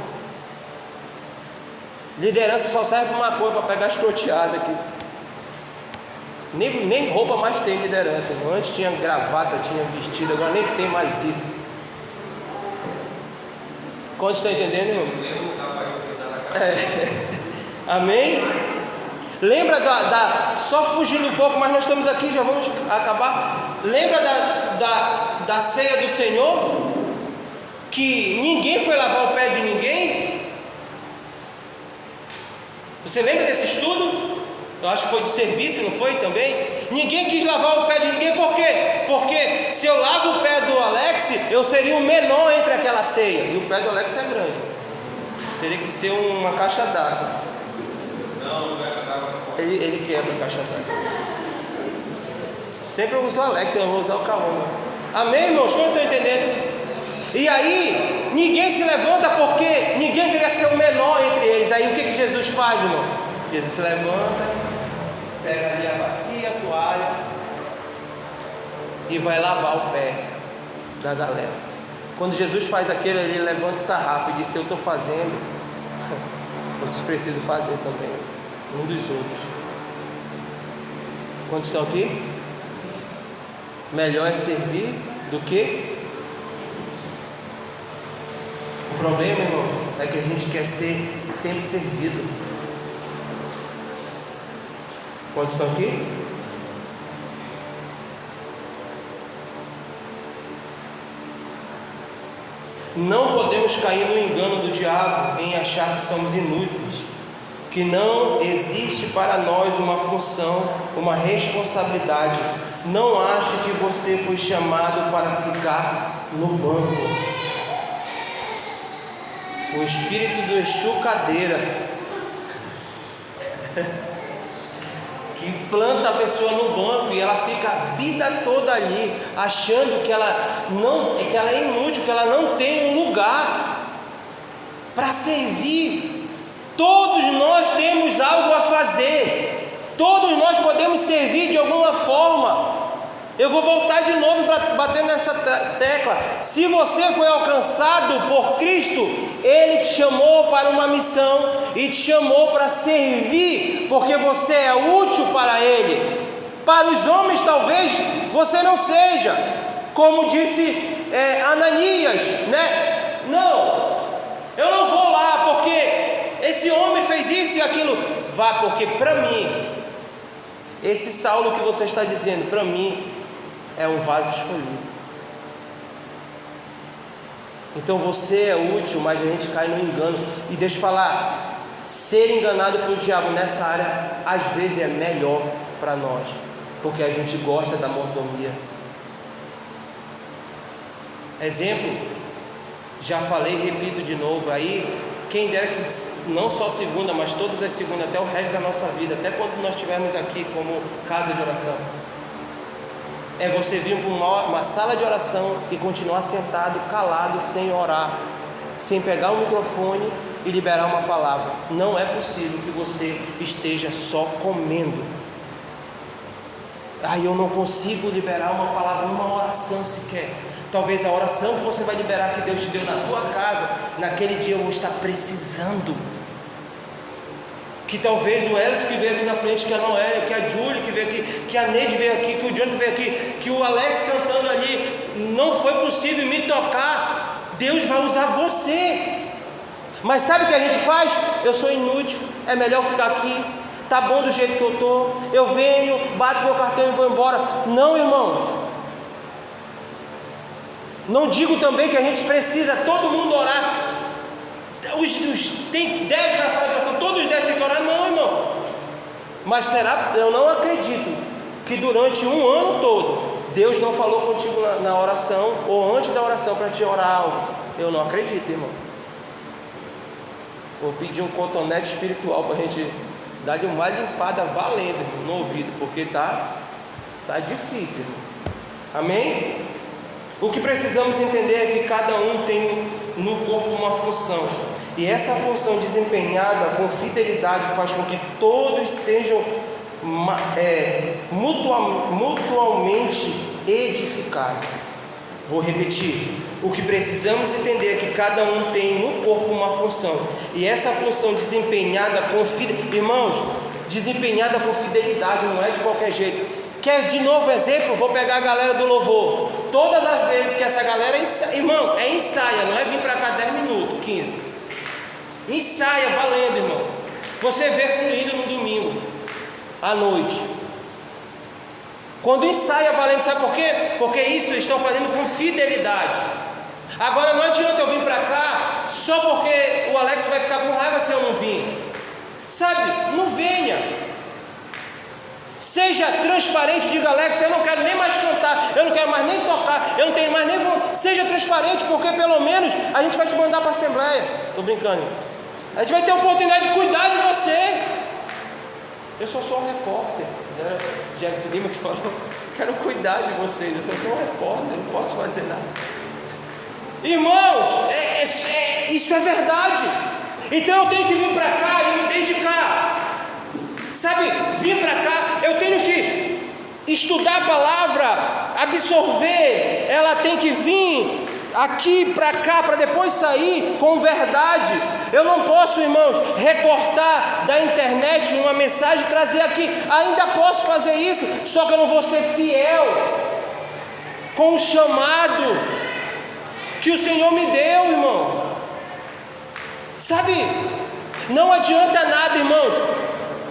Liderança só serve para uma coisa, para pegar escroteada aqui. Nem roupa mais tem liderança, irmão. Antes tinha gravata, tinha vestido, agora nem tem mais isso. Quantos estão entendendo, irmão? Amém? Lembra só fugindo um pouco, mas nós estamos aqui, já vamos acabar. Lembra da ceia do Senhor? Que ninguém foi lavar o pé de ninguém? Você lembra desse estudo? Eu acho que foi do serviço, não foi também? Ninguém quis lavar o pé de ninguém, por quê? Porque se eu lavo o pé do Alex, eu seria o menor entre aquela ceia. E o pé do Alex é grande. Teria que ser uma caixa d'água. Não caixa d'água. Ele quebra a caixa d'água. Sempre eu uso o Alex, eu vou usar o Cauã. Amém, irmãos? Como eu estou entendendo? E aí, ninguém se levanta porque ninguém queria ser o menor entre eles. Aí o que Jesus faz, irmão? Jesus se levanta, pega ali a bacia, a toalha e vai lavar o pé da galera. Quando Jesus faz aquilo, ele levanta o sarrafo e diz: se eu estou fazendo, vocês precisam fazer também, um dos outros. Quantos estão aqui? Melhor é servir do que... O problema, irmãos, é que a gente quer ser sempre servido. Quantos estão aqui? Não podemos cair no engano do diabo em achar que somos inúteis, que não existe para nós uma função, uma responsabilidade. Não ache que você foi chamado para ficar no banco. O espírito do Exu Cadeira que planta a pessoa no banco e ela fica a vida toda ali, achando que ela é inútil, que ela não tem um lugar para servir. Todos nós temos algo a fazer, todos nós podemos servir de alguma forma. Eu vou voltar de novo para bater nessa tecla. Se você foi alcançado por Cristo, Ele te chamou para uma missão e te chamou para servir, porque você é útil para Ele. Para os homens talvez você não seja, como disse Ananias, né? Não, eu não vou lá porque esse homem fez isso e aquilo. Vá, porque para mim, esse Saulo que você está dizendo, para mim é um vaso escolhido. Então você é útil, mas a gente cai no engano. E deixa eu falar, ser enganado pelo diabo nessa área às vezes é melhor para nós, porque a gente gosta da mordomia. Exemplo, já falei e repito de novo aí, quem dera que não só segunda, mas todas as segundas, até o resto da nossa vida, até quando nós estivermos aqui como casa de oração, é você vir para uma sala de oração e continuar sentado, calado, sem orar, sem pegar o microfone e liberar uma palavra. Não é possível que você esteja só comendo. Eu não consigo liberar uma palavra, uma oração sequer. Talvez a oração que você vai liberar, que Deus te deu na tua casa, naquele dia eu vou estar precisando. Que talvez o Elis que veio aqui na frente, que a Noélia, que a Júlia que veio aqui, que a Neide veio aqui, que o Jonathan veio aqui, que o Alex cantando ali, não foi possível me tocar. Deus vai usar você. Mas sabe o que a gente faz? Eu sou inútil, é melhor ficar aqui, tá bom do jeito que eu estou, eu venho, bato meu cartão e vou embora. Não, irmãos. Não digo também que a gente precisa todo mundo orar. Tem 10 na sala de oração, todos os 10 têm que orar, não, irmão. Mas será? Eu não acredito que durante um ano todo Deus não falou contigo na oração ou antes da oração para te orar algo. Eu não acredito, irmão. Vou pedir um cotonete espiritual para a gente Dá-lhe uma limpada valendo, irmão, no ouvido, porque tá difícil, irmão. Amém? O que precisamos entender é que cada um tem no corpo uma função, e essa função desempenhada com fidelidade faz com que todos sejam mutualmente edificados. Vou repetir. O que precisamos entender é que cada um tem no corpo uma função, e essa função desempenhada com fidelidade, irmãos, desempenhada com fidelidade, não é de qualquer jeito. Quer de novo exemplo? Vou pegar a galera do louvor. Todas as vezes que essa galera ensaia, irmão, ensaia, não é vir para cá 10 minutos, 15. Ensaia valendo, irmão. Você vê fluindo no domingo à noite. Quando ensaia valendo, sabe por quê? Porque isso eles estão fazendo com fidelidade. Agora não adianta eu vir para cá só porque o Alex vai ficar com raiva se eu não vir. Sabe? Não venha. Seja transparente, diga: Alex, eu não quero nem mais cantar, eu não quero mais nem tocar, eu não tenho mais nem vontade. Seja transparente, porque pelo menos a gente vai te mandar para a Assembleia. Estou brincando. A gente vai ter a oportunidade de cuidar de você. Eu só sou um repórter. Era Jefferson Lima que falou: quero cuidar de vocês, eu só sou um repórter, não posso fazer nada. Irmãos, isso é verdade. Então eu tenho que vir para cá e me dedicar. Sabe, vir para cá, eu tenho que estudar a palavra, absorver, ela tem que vir aqui para cá, para depois sair com verdade. Eu não posso, irmãos, recortar da internet uma mensagem e trazer aqui. Ainda posso fazer isso, só que eu não vou ser fiel com o chamado que o Senhor me deu, irmão. Sabe, não adianta nada, irmãos.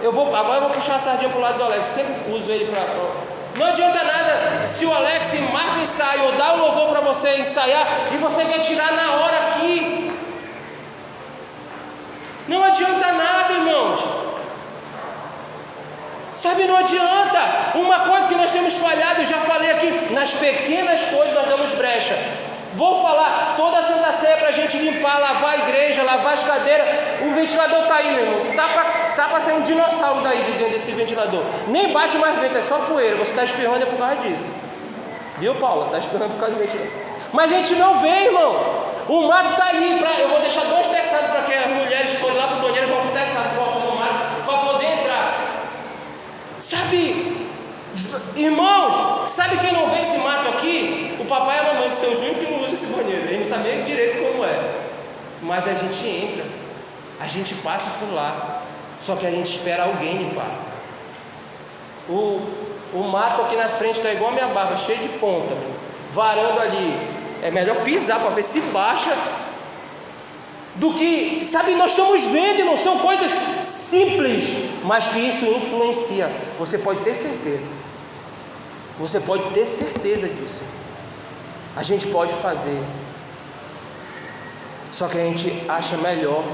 Agora eu vou puxar a sardinha para o lado do Alex. Sempre uso ele para... Não adianta nada se o Alex marca ensaio ou dá o louvor para você ensaiar e você quer tirar na hora aqui. Não adianta nada, irmãos. Sabe, não adianta. Uma coisa que nós temos falhado, eu já falei aqui, nas pequenas coisas nós damos brecha. Vou falar, toda a Santa Ceia para a gente limpar, lavar a igreja, lavar as cadeiras. O ventilador está aí, meu irmão. Tá para sair um dinossauro daí de dentro desse ventilador. Nem bate mais vento, é só poeira. Você está espirrando é por causa disso. Viu, Paula? Está espirrando por causa do ventilador. Mas a gente não vê, irmão. O mato está ali. Eu vou deixar 2 terçados para que as mulheres forem lá para o banheiro e vão para o terçado, no mato, para poder entrar. Sabe, irmãos, sabe quem não vê esse mato aqui? O papai e a mamãe, que são os únicos que não usam esse banheiro. Eles não sabem nem direito como é. Mas a gente entra, a gente passa por lá. Só que a gente espera alguém limpar. O mato aqui na frente está igual a minha barba, cheio de ponta, meu. Varando ali. É melhor pisar para ver se baixa do que, sabe, nós estamos vendo, irmão, são coisas simples, mas que isso influencia. Você pode ter certeza. Você pode ter certeza disso. A gente pode fazer. Só que a gente acha melhor.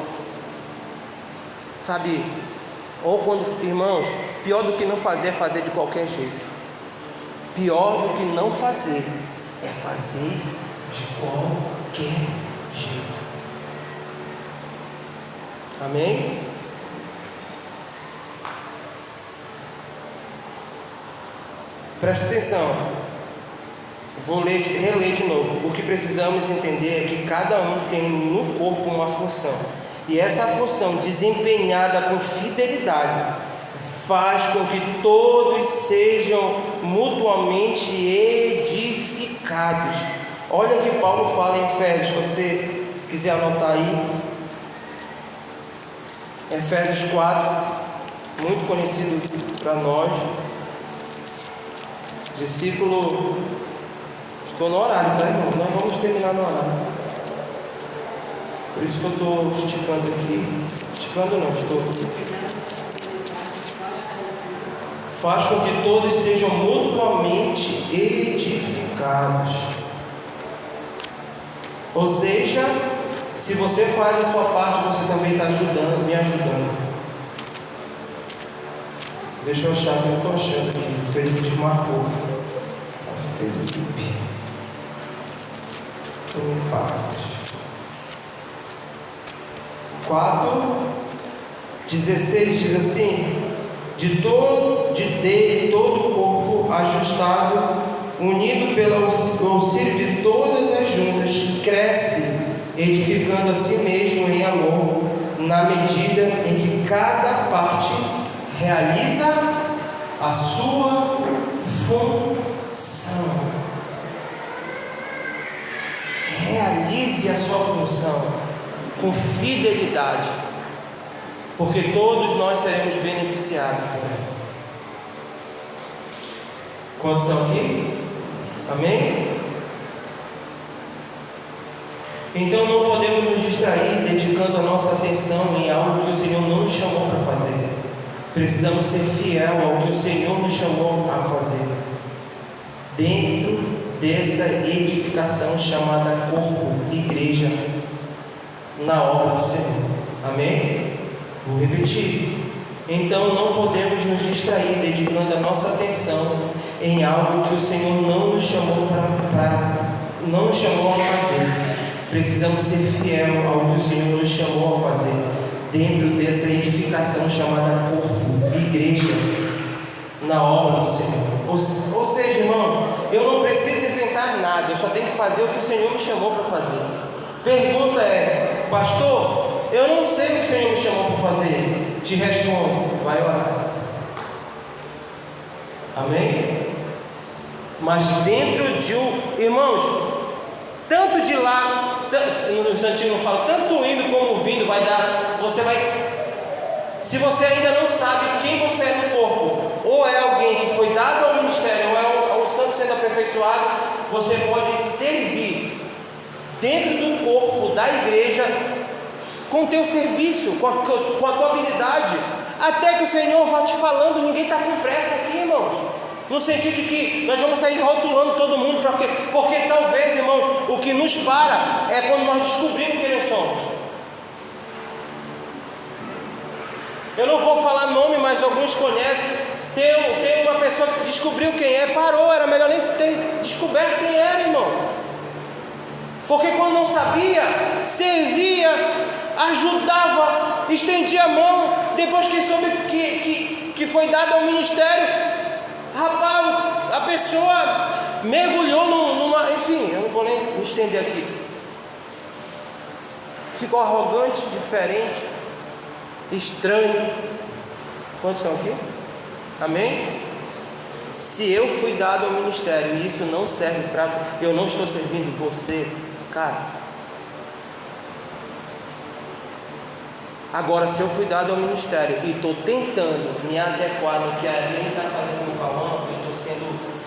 Sabe, ou quando, irmãos, pior do que não fazer é fazer de qualquer jeito. Pior do que não fazer é fazer de qualquer jeito. Amém? Presta atenção. Vou reler de novo. O que precisamos entender é que cada um tem no corpo uma função. E essa função, desempenhada com fidelidade, faz com que todos sejam mutuamente edificados. Olha o que Paulo fala em Efésios, se você quiser anotar aí. Efésios 4, muito conhecido para nós. Versículo... Estou no horário, tá, irmão? Nós vamos terminar no horário. Por isso que eu estou esticando aqui. Esticando não, estou. Faz com que todos sejam mutuamente edificados. Ou seja, se você faz a sua parte, você também está ajudando, me ajudando. Deixa eu achar que eu estou achando aqui. O Felipe desmarcou. Felipe. Parte. 4. 16 diz assim: dele todo o corpo ajustado, unido pelo auxílio de todas as juntas, cresce, edificando a si mesmo em amor, na medida em que cada parte realiza a sua função. Realize a sua função com fidelidade, porque todos nós seremos beneficiados. Quantos estão aqui? Amém? Então não podemos nos distrair dedicando a nossa atenção em algo que o Senhor não nos chamou para fazer. Precisamos ser fiel ao que o Senhor nos chamou a fazer, dentro dessa edificação chamada corpo, igreja, na obra do Senhor. Amém? Vou repetir. Então não podemos nos distrair dedicando a nossa atenção em algo que o Senhor não nos chamou não nos chamou a fazer. Precisamos ser fiel ao que o Senhor nos chamou a fazer, dentro dessa edificação chamada corpo, igreja, na obra do Senhor. Ou seja, irmão, eu não preciso inventar nada, eu só tenho que fazer o que o Senhor me chamou para fazer. Pergunta é: pastor, eu não sei o que o Senhor me chamou para fazer. Te respondo: vai orar. Amém? Mas dentro de irmãos, tanto de lá, nos antigos não fala, tanto indo como vindo vai dar, se você ainda não sabe quem você é no corpo, ou é alguém que foi dado ao ministério, ou é o santo sendo aperfeiçoado, você pode servir dentro do corpo da igreja com o teu serviço, com a tua habilidade, até que o Senhor vá te falando. Ninguém está com pressa aqui, irmãos, no sentido de que nós vamos sair rotulando todo mundo, porque talvez, irmãos, o que nos para é quando nós descobrimos quem nós somos. Eu não vou falar nome, mas alguns conhecem. Tem uma pessoa que descobriu quem é, parou, era melhor nem ter descoberto quem era, irmão. Porque quando não sabia, servia, ajudava, estendia a mão. Depois que soube que foi dado ao ministério, rapaz, a pessoa mergulhou numa... Enfim, eu não vou nem me estender aqui. Ficou arrogante, diferente, estranho. Quantos estão aqui? Amém? Se eu fui dado ao ministério e isso não serve para... Eu não estou servindo você, cara. Agora, se eu fui dado ao ministério e estou tentando me adequar no que a Aline está fazendo no Cauã, eu estou sendo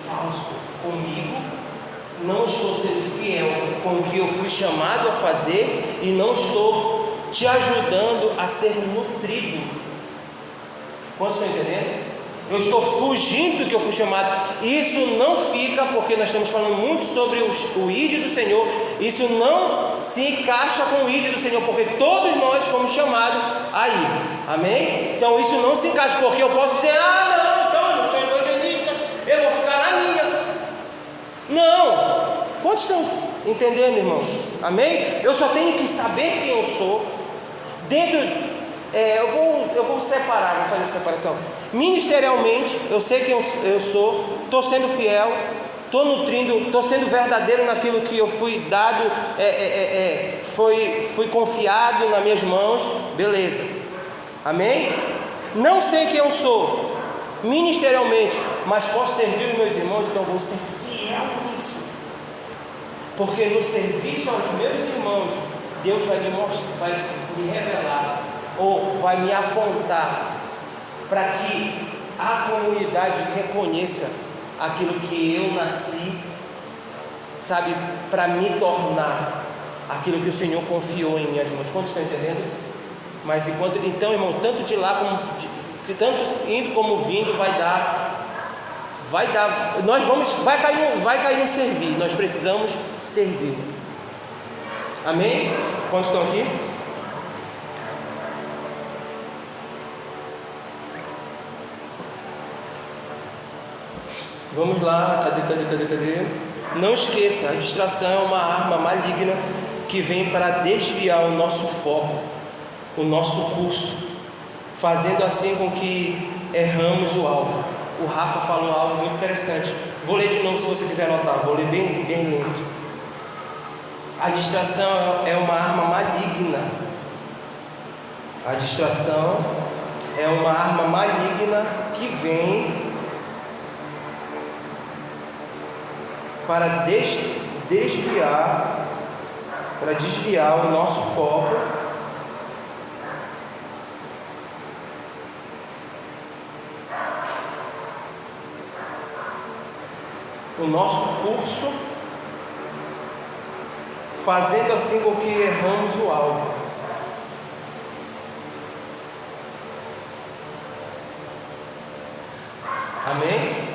falso comigo, não estou sendo fiel com o que eu fui chamado a fazer e não estou te ajudando a ser nutrido. Quantos estão entendendo? Eu estou fugindo do que eu fui chamado. Isso não fica, porque nós estamos falando muito sobre o ID do Senhor. Isso não se encaixa com o ID do Senhor, porque todos nós fomos chamados a ir. Amém? Então isso não se encaixa, porque eu posso dizer: ah, não, então eu não sou evangelista, eu vou ficar na minha. Não. Quantos estão entendendo, irmão? Amém? Eu só tenho que saber quem eu sou. Eu vou separar, vou fazer essa separação. Ministerialmente, eu sei quem eu sou, estou sendo fiel, estou nutrindo, estou sendo verdadeiro naquilo que eu fui dado, fui confiado nas minhas mãos, beleza. Amém? Não sei quem eu sou ministerialmente, mas posso servir os meus irmãos, então vou ser fiel nisso. Porque no serviço aos meus irmãos, Deus vai me mostrar, vai me revelar, ou vai me apontar para que a comunidade reconheça aquilo que eu nasci, sabe, para me tornar aquilo que o Senhor confiou em minhas mãos. Quantos estão entendendo? Mas então, irmão, tanto de lá como tanto indo como vindo vai cair um servir. Nós precisamos servir. Amém? Quantos estão aqui? Vamos lá, cadê? Não esqueça, a distração é uma arma maligna que vem para desviar o nosso foco, o nosso curso. fazendo assim com que erramos o alvo. O Rafa falou algo muito interessante. Vou ler de novo se você quiser anotar, vou ler bem lento. A distração é uma arma maligna. A distração é uma arma maligna que vem para desviar o nosso foco o nosso curso, fazendo assim com que erramos o alvo. Amém?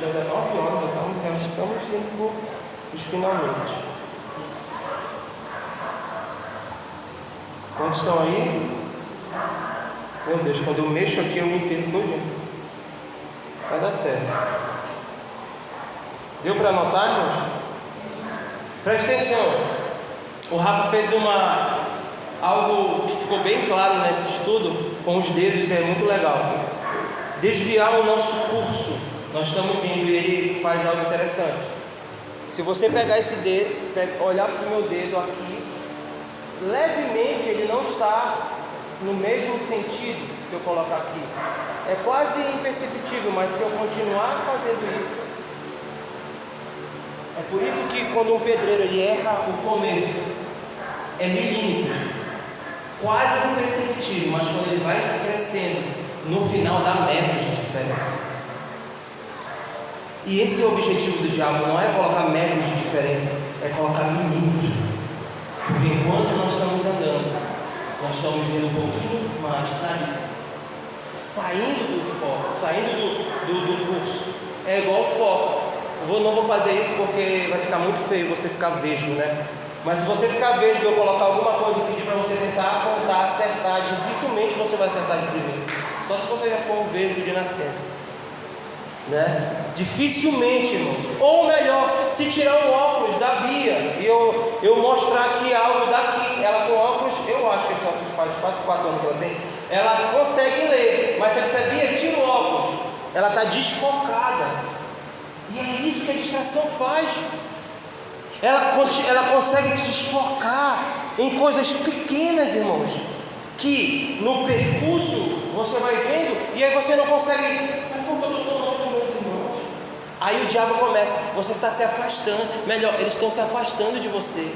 Ainda 9 horas, já estamos indo para os finalmente. Quantos estão aí? Meu Deus, quando eu mexo aqui eu me perco todinho. Vai dar certo. Deu para anotar, irmãos? Preste atenção. O Rafa fez algo que ficou bem claro nesse estudo, com os dedos, é muito legal. Desviar o nosso curso. Nós estamos indo e ele faz algo interessante. Se você pegar esse dedo, olhar para o meu dedo aqui, levemente ele não está no mesmo sentido. Se eu colocar aqui, é quase imperceptível, mas se eu continuar fazendo isso, é por isso que quando um pedreiro ele erra o começo, é milímetros, quase imperceptível, mas quando ele vai crescendo, no final dá metros de diferença. E esse é o objetivo do diabo, não é colocar metros de diferença, é colocar milímetros. Porque enquanto nós estamos andando, nós estamos indo um pouquinho mais, sabe? Saindo do foco, saindo do curso. É igual o foco. Não vou fazer isso porque vai ficar muito feio você ficar vesgo, né? Mas se você ficar vesgo e eu colocar alguma coisa e pedir para você tentar apontar, acertar, dificilmente você vai acertar de primeiro. Só se você já for um vesgo de nascença, né? Dificilmente, irmãos. Ou melhor, se tirar o óculos da Bia e eu mostrar aqui algo daqui, ela com óculos, eu acho que esse óculos faz quase 4 anos que ela tem, ela consegue ler, mas se você Bia, tira o óculos, ela está desfocada. E é isso que a distração faz. Ela consegue te desfocar em coisas pequenas, irmãos, que no percurso você vai vendo e aí você não consegue. Mas por que eu estou longe dos meus irmãos? Aí o diabo começa, você está se afastando. Melhor, eles estão se afastando de você.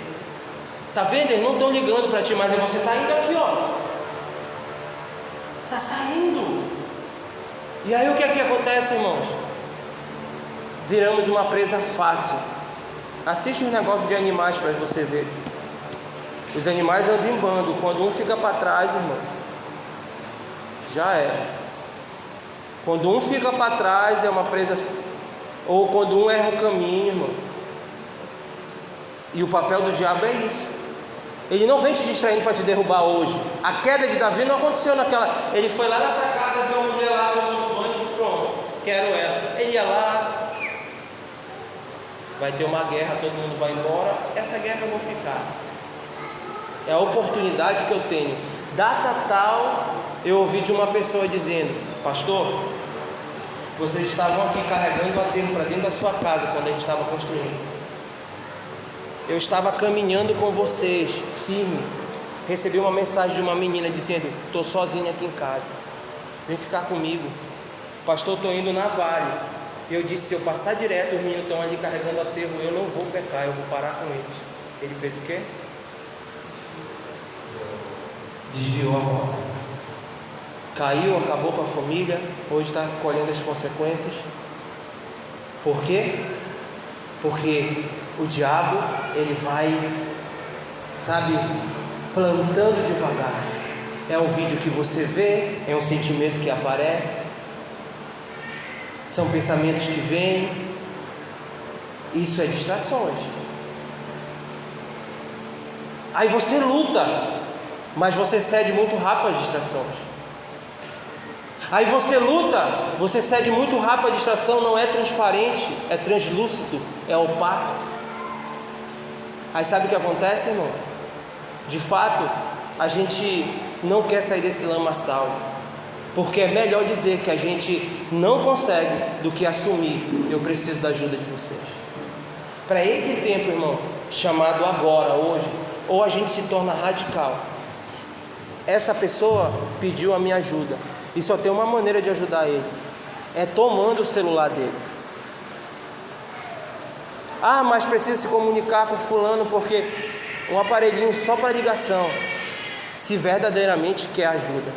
Tá vendo? Eles não estão ligando para ti, mas aí você está indo aqui, ó. Está saindo. E aí o que é que acontece, irmãos? Viramos uma presa fácil. Assiste um negócio de animais para você ver. Os animais andam em bando. Quando um fica para trás, irmãos, já é. Quando um fica para trás é uma presa. Ou quando um erra o caminho, irmão. E o papel do diabo é isso. Ele não vem te distraindo para te derrubar hoje. A queda de Davi não aconteceu naquela. Ele foi lá na sacada, viu uma mulher lá tomando banho e disse: pronto, quero ela. Ele ia lá. Vai ter uma guerra, todo mundo vai embora. Essa guerra eu vou ficar. É a oportunidade que eu tenho. Data tal, eu ouvi de uma pessoa dizendo: pastor, vocês estavam aqui carregando o aterro para dentro da sua casa quando a gente estava construindo. Eu estava caminhando com vocês, firme. Recebi uma mensagem de uma menina dizendo: estou sozinha aqui em casa, vem ficar comigo. Pastor, estou indo na Vale. Eu disse: se eu passar direto, os meninos estão ali carregando o aterro, eu não vou pecar, eu vou parar com eles. Ele fez o quê? Desviou a rota. Caiu, acabou com a família. Hoje está colhendo as consequências. Por quê? Porque o diabo, ele vai, sabe, plantando devagar. É um vídeo que você vê, é um sentimento que aparece, são pensamentos que vêm. Isso é distrações. Aí você luta, mas você cede muito rápido às distrações. Aí você luta, você cede muito rápido à distração. Não é transparente, é translúcido, é opaco. Aí sabe o que acontece, irmão? De fato, a gente não quer sair desse lamaçal, porque é melhor dizer que a gente não consegue do que assumir: eu preciso da ajuda de vocês. Para esse tempo, irmão, chamado agora, hoje, ou a gente se torna radical. Essa pessoa pediu a minha ajuda, e só tem uma maneira de ajudar ele: é tomando o celular dele. Ah, mas precisa se comunicar com fulano porque um aparelhinho só para ligação. Se verdadeiramente quer ajuda.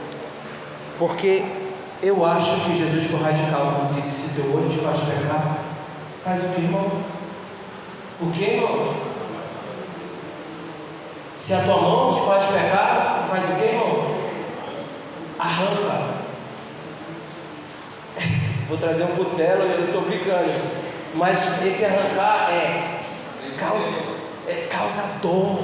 Porque eu acho que Jesus foi radical quando disse: se teu olho te faz pecar, faz o que, irmão? O que, irmão? Se a tua mão te faz pecar, faz o que, irmão? Arranca. Vou trazer um cutelo, eu estou brincando, mas esse arrancar causa dor,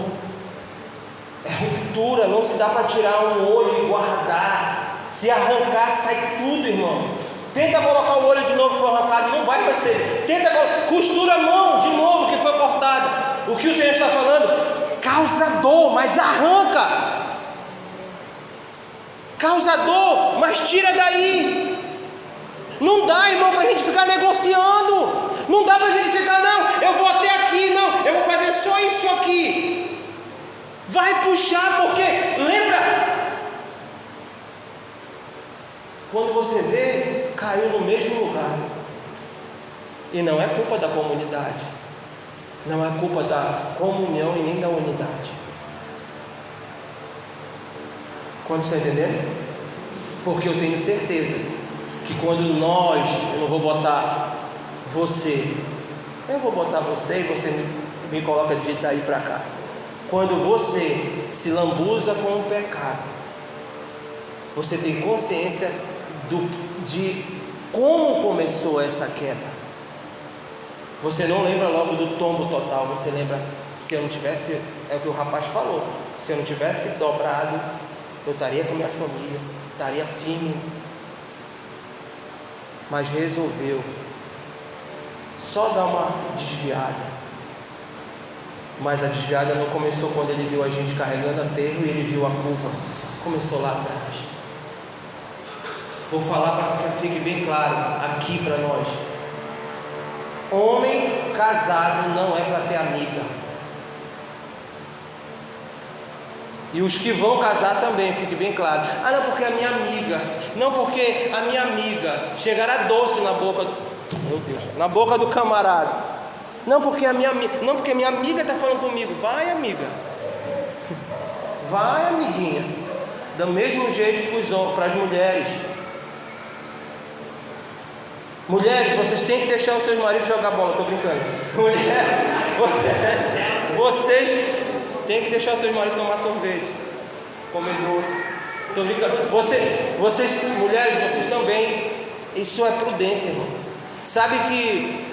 é ruptura. Não se dá para tirar um olho e guardar. Se arrancar, sai tudo, irmão. Tenta colocar o olho de novo que foi arrancado, não vai ser. Costura a mão de novo que foi cortada. O que o Senhor está falando? Causa dor, mas arranca. Causa dor, mas tira daí. Não dá, irmão, para a gente ficar negociando. Não dá para a gente ficar: não, eu vou até aqui, não, eu vou fazer só isso aqui. Vai puxar, porque lembra? Quando você vê, caiu no mesmo lugar. E não é culpa da comunidade, não é culpa da comunhão e nem da unidade. Quando está entendendo? Porque eu tenho certeza que quando eu não vou botar você, eu vou botar você e você me coloca de daí para cá. Quando você se lambuza com o pecado, você tem consciência de como começou essa queda. Você não lembra logo do tombo total, você lembra: se eu não tivesse, é o que o rapaz falou, se eu não tivesse dobrado, eu estaria com minha família, estaria firme. Mas resolveu só dar uma desviada. Mas a desviada não começou quando ele viu a gente carregando aterro e ele viu a curva. Começou lá atrás. Vou falar para que fique bem claro aqui para nós: homem casado não é para ter amiga. E os que vão casar também, fique bem claro: ah, não, porque a minha amiga, não, porque a minha amiga, chegará doce na boca, meu Deus, na boca do camarada. Não, porque a minha amiga, não, porque minha amiga está falando comigo. Vai, amiga, vai, amiguinha. Do mesmo jeito para as mulheres. Mulheres, vocês têm que deixar os seus maridos jogar bola. Estou brincando. Vocês têm que deixar os seus maridos tomar sorvete, comer doce. Estou brincando. Vocês, mulheres, vocês também. Isso é prudência, irmão. Sabe que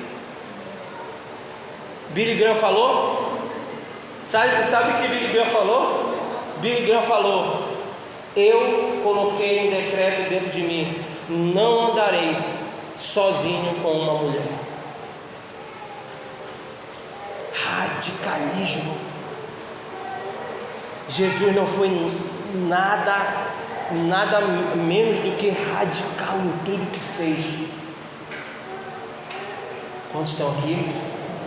Billy Graham falou? Sabe o que Billy Graham falou? Billy Graham falou: eu coloquei um decreto dentro de mim: não andarei sozinho com uma mulher. Radicalismo. Jesus não foi nada menos do que radical em tudo que fez. Quantos estão aqui?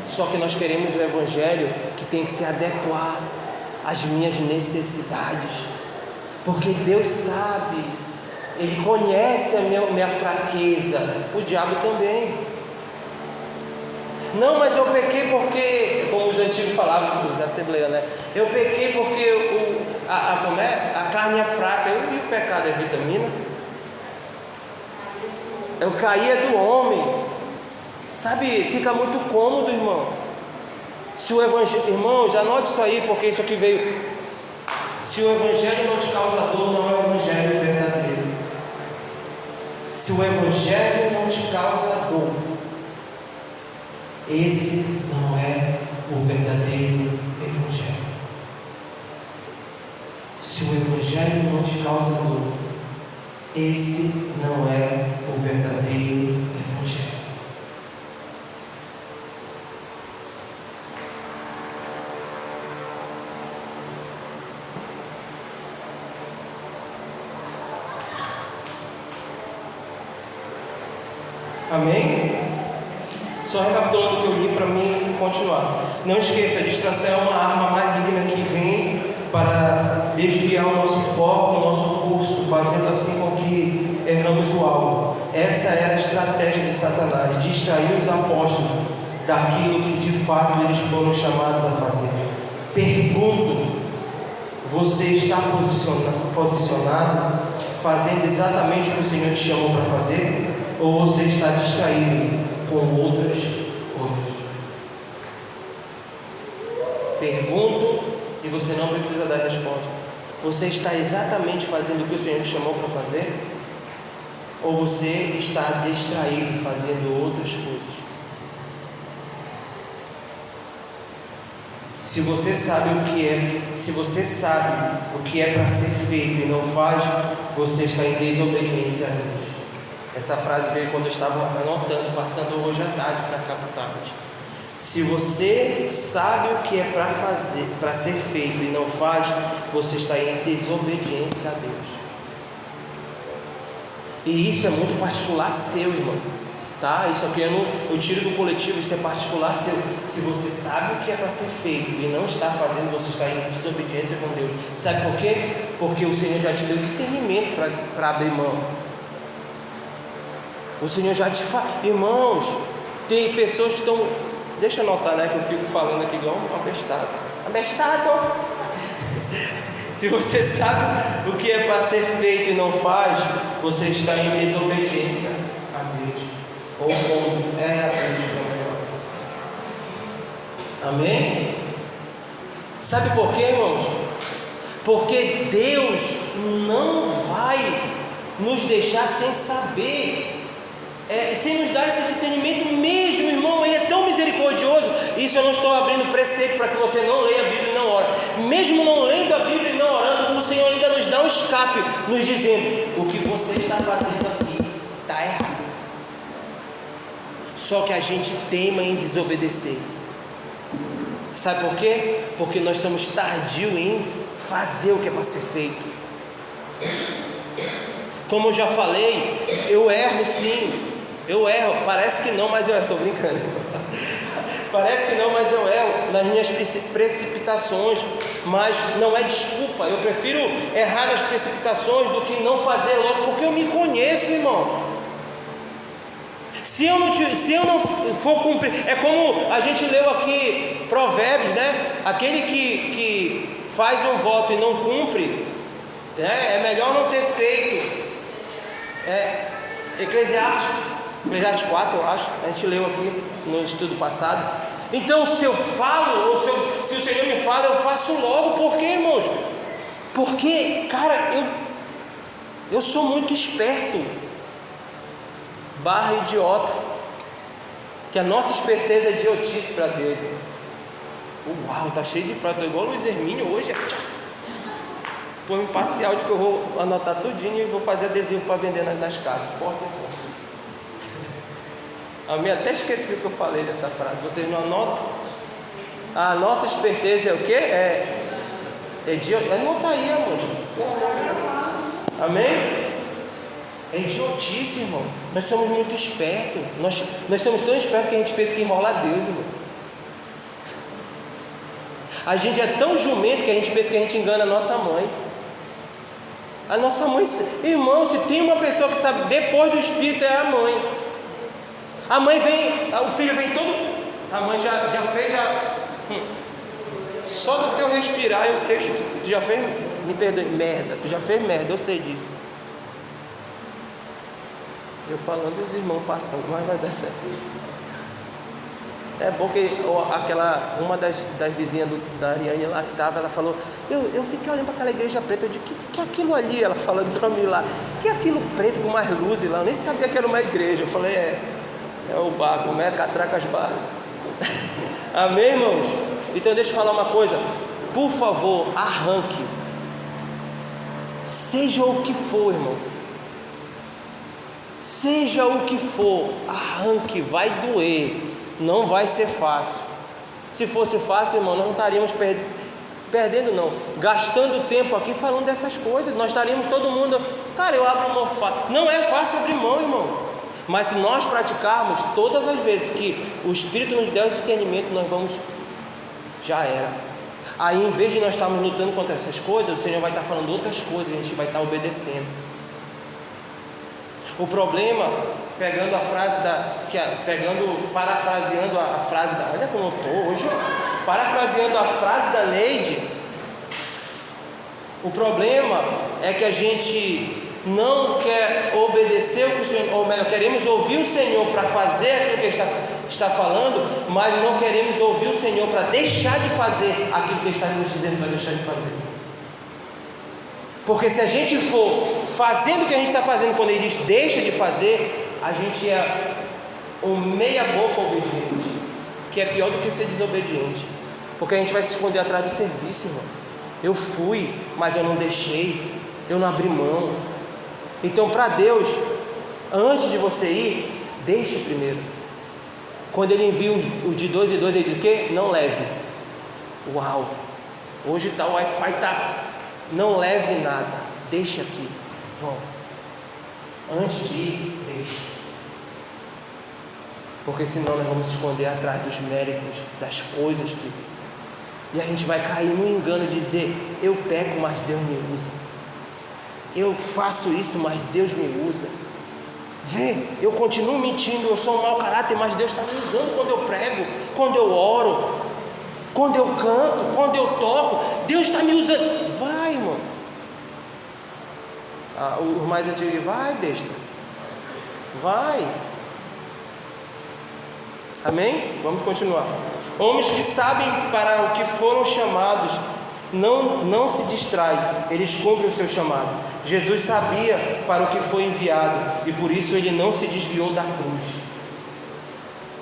Só que nós queremos o evangelho que tem que se adequar às minhas necessidades, porque Deus sabe, Ele conhece a minha fraqueza, o diabo também. Não, mas eu pequei porque, como os antigos falavam, os assembleias, né? Eu pequei porque a carne é fraca. E o pecado é vitamina? Eu caía do homem. Sabe, fica muito cômodo, irmão. Se o evangelho, irmãos, anote isso aí, porque isso aqui veio. Se o evangelho não te causa dor, não é o evangelho verdadeiro. Se o evangelho não te causa dor, esse não é o verdadeiro evangelho. Se o evangelho não te causa dor, esse não é o verdadeiro evangelho. Amém? Só recapitulando o que eu li para mim continuar. Não esqueça, a distração é uma arma maligna que vem para desviar o nosso foco, o nosso curso, fazendo assim com que erramos o alvo. Essa era a estratégia de Satanás, distrair os apóstolos daquilo que de fato eles foram chamados a fazer. Pergunto, você está posicionado, fazendo exatamente o que o Senhor te chamou para fazer? Ou você está distraído com outras coisas? Pergunto e você não precisa dar resposta. Você está exatamente fazendo o que o Senhor te chamou para fazer? Ou você está distraído fazendo outras coisas? Se você sabe o que é para ser feito e não faz, você está em desobediência a Deus. Essa frase veio quando eu estava anotando, passando hoje à tarde para cá para tarde. Se você sabe o que é para fazer, para ser feito e não faz, você está em desobediência a Deus. E isso é muito particular seu, irmão. Tá? Isso aqui eu tiro do coletivo, isso é particular seu. Se você sabe o que é para ser feito e não está fazendo, você está em desobediência com Deus. Sabe por quê? Porque o Senhor já te deu discernimento para abrir mão. O Senhor já te fala. Irmãos, tem pessoas que estão... Deixa eu anotar, né? Que eu fico falando aqui igual um abestado. Abestado! Se você sabe o que é para ser feito e não faz, você está em desobediência a Deus. Ou como é a Deus também. Amém? Sabe por quê, irmãos? Porque Deus não vai nos deixar sem saber, sem nos dar esse discernimento mesmo, irmão. Ele é tão misericordioso. Isso eu não estou abrindo preceito para que você não leia a Bíblia e não ore. Mesmo não lendo a Bíblia e não orando, o Senhor ainda nos dá um escape, nos dizendo: o que você está fazendo aqui está errado. Só que a gente teima em desobedecer. Sabe por quê? Porque nós somos tardios em fazer o que é para ser feito. Como eu já falei, eu erro sim. Eu erro, parece que não, mas eu erro. Estou brincando. Parece que não, mas eu erro nas minhas precipitações. Mas não é desculpa. Eu prefiro errar nas precipitações do que não fazer logo, porque eu me conheço, irmão. Se eu não for cumprir, é como a gente leu aqui Provérbios, né? Aquele que faz um voto e não cumpre, né? É melhor não ter feito. Eclesiastes 4, eu acho, a gente leu aqui no estudo passado. Então, se eu falo, ou se o Senhor me fala, eu faço logo. Por quê, irmãos? Porque, cara, eu sou muito esperto / idiota, que a nossa esperteza é idiotice para Deus. Uau, tá cheio de frase, tô igual o Luiz Hermínio hoje. Vou me passear de que eu vou anotar tudinho e vou fazer adesivo para vender nas casas, porta a porta. Amém? Até esqueci o que eu falei dessa frase. Vocês não anotam? A nossa esperteza é o quê? Anota aí, amor. Amém? É idiotice, irmão. Nós somos muito espertos. Nós somos tão espertos que a gente pensa que enrola Deus, irmão. A gente é tão jumento que a gente pensa que a gente engana a nossa mãe. A nossa mãe, irmão, se tem uma pessoa que sabe depois do Espírito, é a mãe. A mãe vem, o filho vem todo. A mãe já fez. Só do teu respirar, eu sei que tu já fez. Me perdoe, merda. Tu já fez merda, eu sei disso. Eu falando e os irmãos passando, mas vai dar certo. É bom que uma das vizinhas da Ariane lá que estava, ela falou, eu fiquei olhando para aquela igreja preta, eu disse, que é aquilo ali? Ela falando para mim lá, que é aquilo preto com mais luzes lá? Eu nem sabia que era uma igreja. Eu falei, é o bar, como é Catracas Bar. Amém, irmãos? Então deixa eu falar uma coisa, por favor, arranque, seja o que for, irmão. Seja o que for, arranque, vai doer, não vai ser fácil. Se fosse fácil, irmão, nós não estaríamos perdendo não, gastando tempo aqui falando dessas coisas. Nós estaríamos todo mundo, cara, eu abro mão fácil. Não é fácil abrir mão, irmão. Mas se nós praticarmos, todas as vezes que o Espírito nos der o discernimento, nós vamos, já era. Aí, em vez de nós estarmos lutando contra essas coisas, o Senhor vai estar falando outras coisas, a gente vai estar obedecendo. O problema, pegando a frase parafraseando a frase da, olha como eu estou hoje, parafraseando a frase da Neide, o problema é que a gente não quer obedecer o que o Senhor, ou melhor, queremos ouvir o Senhor para fazer aquilo que Ele está falando, mas não queremos ouvir o Senhor para deixar de fazer aquilo que Ele está nos dizendo para deixar de fazer. Porque se a gente for fazendo o que a gente está fazendo quando Ele diz deixa de fazer, a gente é um meia boca obediente, que é pior do que ser desobediente, porque a gente vai se esconder atrás do serviço, irmão. Eu fui, mas eu não deixei, eu não abri mão. Então, para Deus, antes de você ir, deixe primeiro. Quando Ele envia os de 2 em 2, Ele diz o quê? Não leve. Uau! Hoje o Wi-Fi está. Não leve nada, deixe aqui. Vão. Antes de ir, deixe. Porque senão nós vamos se esconder atrás dos méritos, das coisas que... E a gente vai cair no engano de dizer, eu peco, mas Deus me usa. Eu faço isso, mas Deus me usa. Vê, eu continuo mentindo, eu sou um mau caráter, mas Deus está me usando quando eu prego, quando eu oro, quando eu canto, quando eu toco. Deus está me usando. Vai, irmão. Os mais antigos dizem, vai, besta. Vai. Amém? Vamos continuar. Homens que sabem para o que foram chamados, não se distraem, eles cumprem o seu chamado. Jesus sabia para o que foi enviado, e por isso Ele não se desviou da cruz.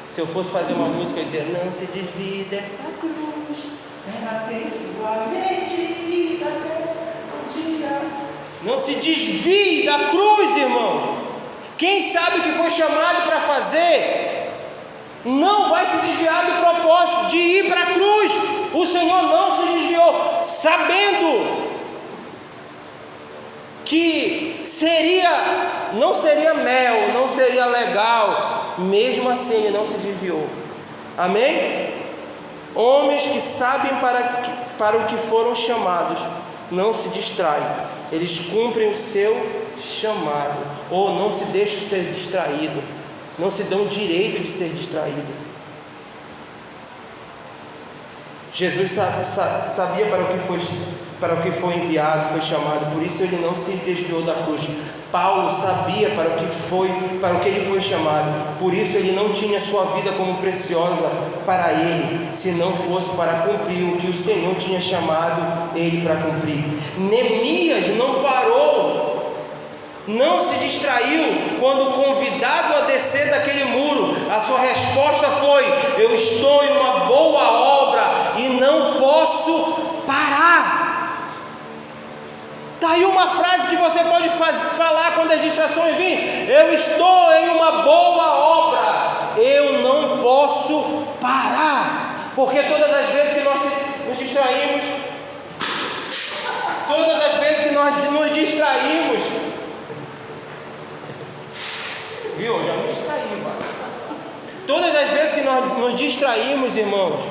Se eu fosse fazer uma música, eu ia dizer, não se desvie dessa cruz, ela tem sua medida até o dia. Não se desvie da cruz, irmãos. Quem sabe o que foi chamado para fazer, não vai se desviar do propósito de ir para a cruz. O Senhor não se desviou, sabendo que não seria mel, não seria legal, mesmo assim Ele não se desviou. Amém? Homens que sabem para o que foram chamados, não se distraem, eles cumprem o seu chamado, ou não se deixam ser distraído, não se dão o direito de ser distraído. Jesus sabia para o que foi enviado, foi chamado, por isso Ele não se desviou da cruz. Paulo sabia para o que ele foi chamado, por isso ele não tinha sua vida como preciosa para ele, se não fosse para cumprir o que o Senhor tinha chamado ele para cumprir. Neemias não parou, não se distraiu quando convidado a descer daquele muro. A sua resposta foi: eu estou em uma boa obra e não posso parar. Está aí uma frase que você pode falar quando as distrações virem: eu estou em uma boa obra, eu não posso parar. Porque todas as vezes que nós nos distraímos, viu? Já me distraí, todas as vezes que nós nos distraímos, irmãos,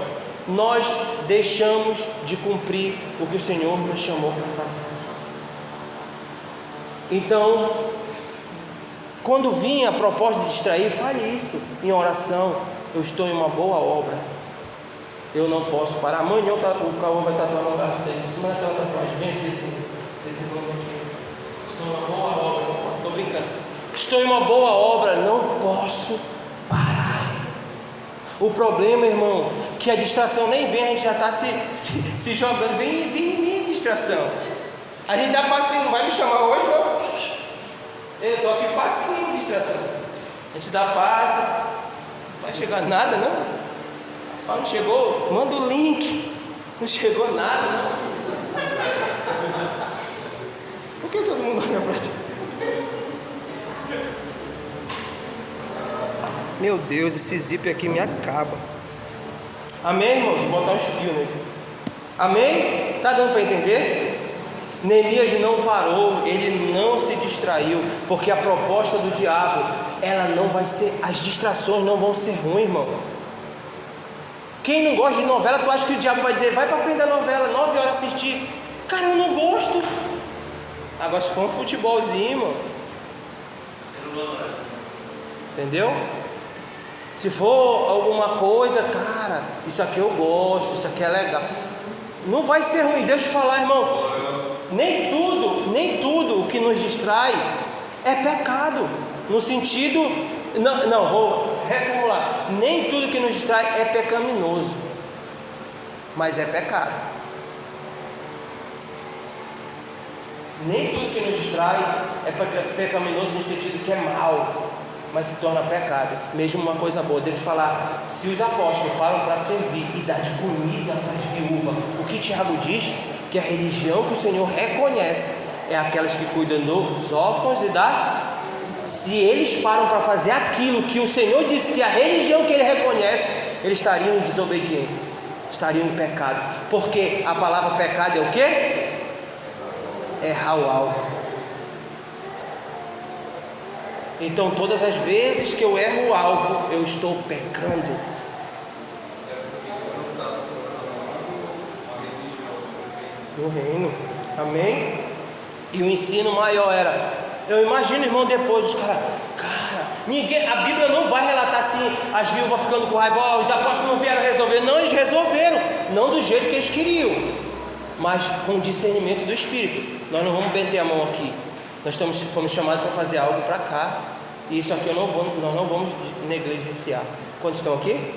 nós deixamos de cumprir o que o Senhor nos chamou para fazer. Então, quando vinha a proposta de distrair, fale isso em oração: eu estou em uma boa obra, eu não posso parar. Amanhã o Cauã vai tatuar no braço dele, em cima daquela tatuagem, vem aqui esse nome aqui: estou em uma boa obra, não posso. Estou brincando. Estou em uma boa obra, não posso parar. O problema, irmão, que a distração nem vem, a gente já está se jogando, vem em mim distração. A gente dá passinho, não vai me chamar hoje, não? Eu estou aqui facinho de distração. A gente dá passo, não vai chegar nada, não? Ah, não chegou? Manda o link. Não chegou nada, não? Por que todo mundo olha para ti? Meu Deus, esse zíper aqui me acaba. Amém, irmãos? Vou botar os fios nele. Amém? Está dando para entender? Neemias não parou, ele não se distraiu. distraiu, porque a proposta do diabo, ela não vai ser, as distrações não vão ser ruins, irmão. Quem não gosta de novela, tu acha que o diabo vai dizer, vai para frente da novela, 9 horas assistir? Cara, eu não gosto. Agora se for um futebolzinho, irmão, entendeu? Se for alguma coisa, cara, isso aqui eu gosto, isso aqui é legal, não vai ser ruim. Deixa eu falar, irmão, nem tudo o que nos distrai é pecado, no sentido, não, vou reformular, nem tudo que nos distrai é pecaminoso, mas é pecado. Nem tudo que nos distrai é pecaminoso no sentido que é mal, mas se torna pecado. Mesmo uma coisa boa, deixa eu falar, se os apóstolos param para servir e dar de comida para as viúvas, o que Tiago diz? Que a religião que o Senhor reconhece é aquelas que cuidam dos órfãos e da... Se eles param para fazer aquilo que o Senhor disse que a religião que Ele reconhece, eles estariam em desobediência, estariam em pecado, porque a palavra pecado é o quê? Errar o alvo. Então todas as vezes que eu erro o alvo, eu estou pecando. No reino, amém? E o ensino maior era, eu imagino, irmão, depois os caras, ninguém, a Bíblia não vai relatar assim, as viúvas ficando com raiva, os apóstolos não vieram resolver. Não, eles resolveram, não do jeito que eles queriam, mas com discernimento do Espírito. Nós não vamos meter a mão aqui, nós fomos chamados para fazer algo para cá, e isso aqui nós não vamos negligenciar. Quantos estão aqui?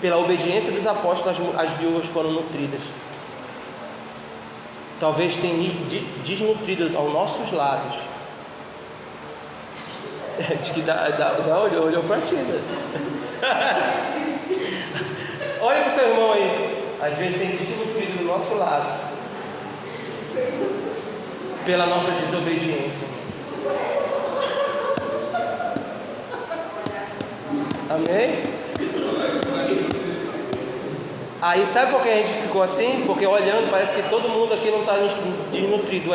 Pela obediência dos apóstolos, as viúvas foram nutridas. Talvez tenha desnutrido aos nossos lados. Diz que olhou para ti, né? Olha para o seu irmão aí. Às vezes tem desnutrido do nosso lado, pela nossa desobediência. Amém? Aí sabe por que a gente ficou assim? Porque olhando parece que todo mundo aqui não está desnutrido.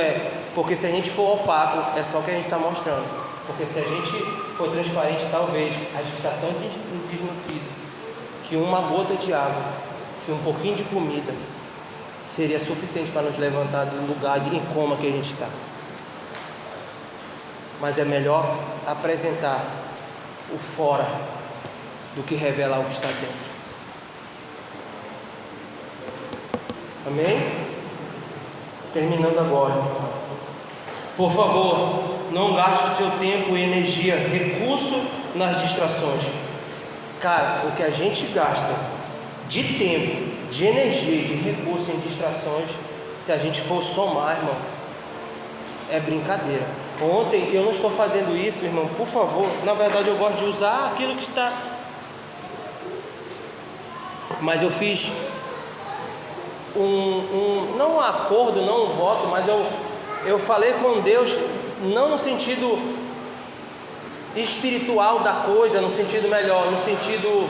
Porque se a gente for opaco, é só o que a gente está mostrando. Porque se a gente for transparente, talvez a gente está tão desnutrido que uma gota de água, que um pouquinho de comida seria suficiente para nos levantar do lugar em coma que a gente está. Mas é melhor apresentar o fora do que revelar o que está dentro. Amém? Terminando agora. Por favor, não gaste o seu tempo e energia, recurso nas distrações. Cara, o que a gente gasta de tempo, de energia e de recurso em distrações, se a gente for somar, irmão, é brincadeira. Ontem, eu não estou fazendo isso, irmão, por favor. Na verdade, eu gosto de usar aquilo que está. Mas eu fiz não um acordo, não um voto, mas eu falei com Deus, não no sentido espiritual da coisa, no sentido melhor, no sentido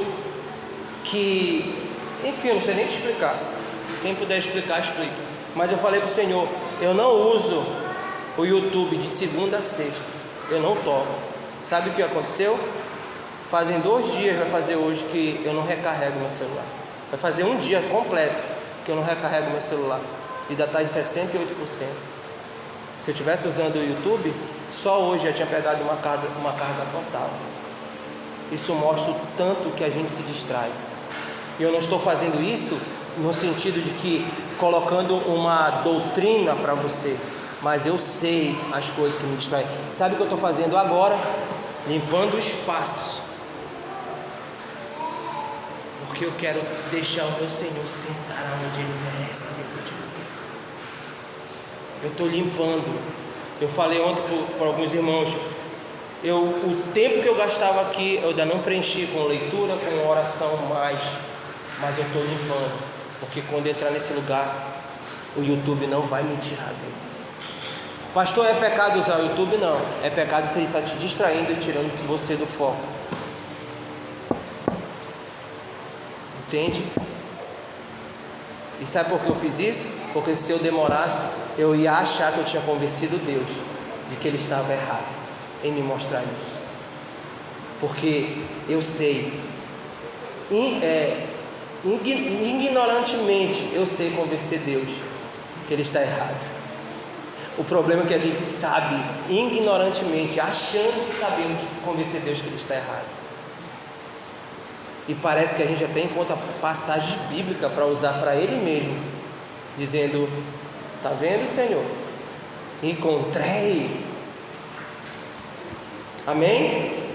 que, enfim, não sei nem te explicar. Quem puder explicar, explica. Mas eu falei para o Senhor, eu não uso o YouTube de segunda a sexta, eu não toco. Sabe o que aconteceu? Fazem 2 dias, vai fazer hoje, que eu não recarrego meu celular. Vai fazer um dia completo que eu não recarrego meu celular, e ainda está em 68%. Se eu estivesse usando o YouTube, só hoje já tinha pegado uma carga total. Isso mostra o tanto que a gente se distrai. E eu não estou fazendo isso no sentido de que colocando uma doutrina para você, mas eu sei as coisas que me distraem. Sabe o que eu estou fazendo agora? Limpando o espaço, porque eu quero deixar o meu Senhor sentar onde Ele merece dentro de mim. Eu estou limpando. Eu falei ontem para alguns irmãos, o tempo que eu gastava aqui, eu ainda não preenchi com leitura, com oração mais, mas eu estou limpando, porque quando eu entrar nesse lugar, o YouTube não vai me tirar dele. Pastor, é pecado usar o YouTube? Não, é pecado se ele está te distraindo e tirando você do foco. Entende? E sabe por que eu fiz isso? Porque se eu demorasse, eu ia achar que eu tinha convencido Deus. de que ele estava errado em me mostrar isso. Porque eu sei, ignorantemente, eu sei convencer Deus que ele está errado. O problema é que a gente sabe, ignorantemente, achando que sabemos convencer Deus que ele está errado. E parece que a gente até encontra passagens bíblicas para usar para ele mesmo, dizendo: está vendo, Senhor? Encontrei. Amém?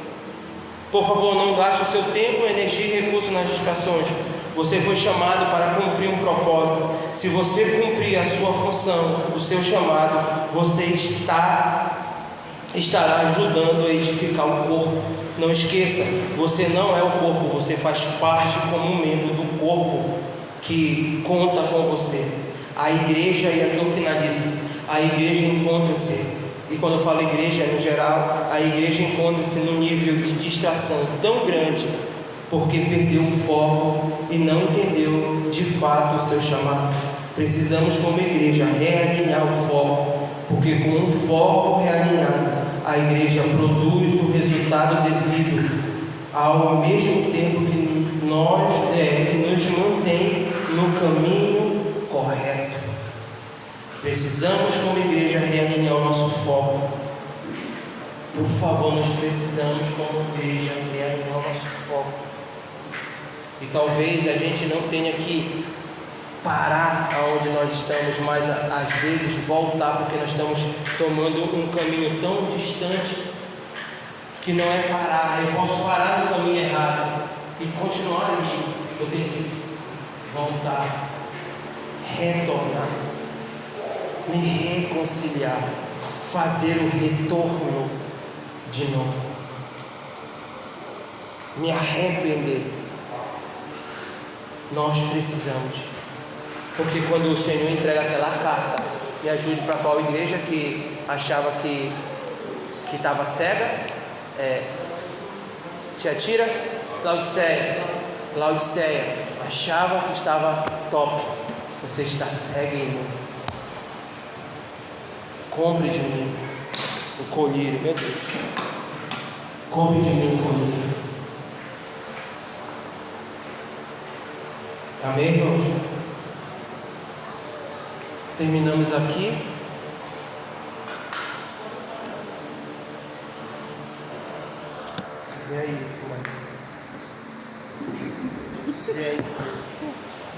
Por favor, não gaste o seu tempo, energia e recursos nas distrações. Você foi chamado para cumprir um propósito. Se você cumprir a sua função, o seu chamado, você estará ajudando a edificar o corpo. Não esqueça, você não é o corpo, você faz parte como um membro do corpo que conta com você. A igreja, e aqui eu finalizo, a igreja encontra-se, e quando eu falo igreja no geral, a igreja encontra-se num nível de distração tão grande, porque perdeu o foco e não entendeu de fato o seu chamado. Precisamos, como igreja, realinhar o foco, porque com um foco realinhado, a igreja produz o resultado devido, ao mesmo tempo que nos mantém no caminho correto. Precisamos, como igreja, realinhar o nosso foco. Por favor, nós precisamos, como igreja, realinhar o nosso foco. E talvez a gente não tenha que parar aonde nós estamos, mas às vezes voltar, porque nós estamos tomando um caminho tão distante que não é parar. Eu posso parar no caminho errado e continuar ali. Eu tenho que voltar, retornar, me reconciliar, fazer o retorno de novo, me arrepender. Nós precisamos, porque quando o Senhor entrega aquela carta, me ajude para qual igreja que achava que estava cega, Tiatira, Laodiceia, achava que estava top. Você está cego, irmão. Compre de mim o colírio, meu Deus. Compre de mim o colírio. Amém, irmãos? Terminamos aqui. E aí?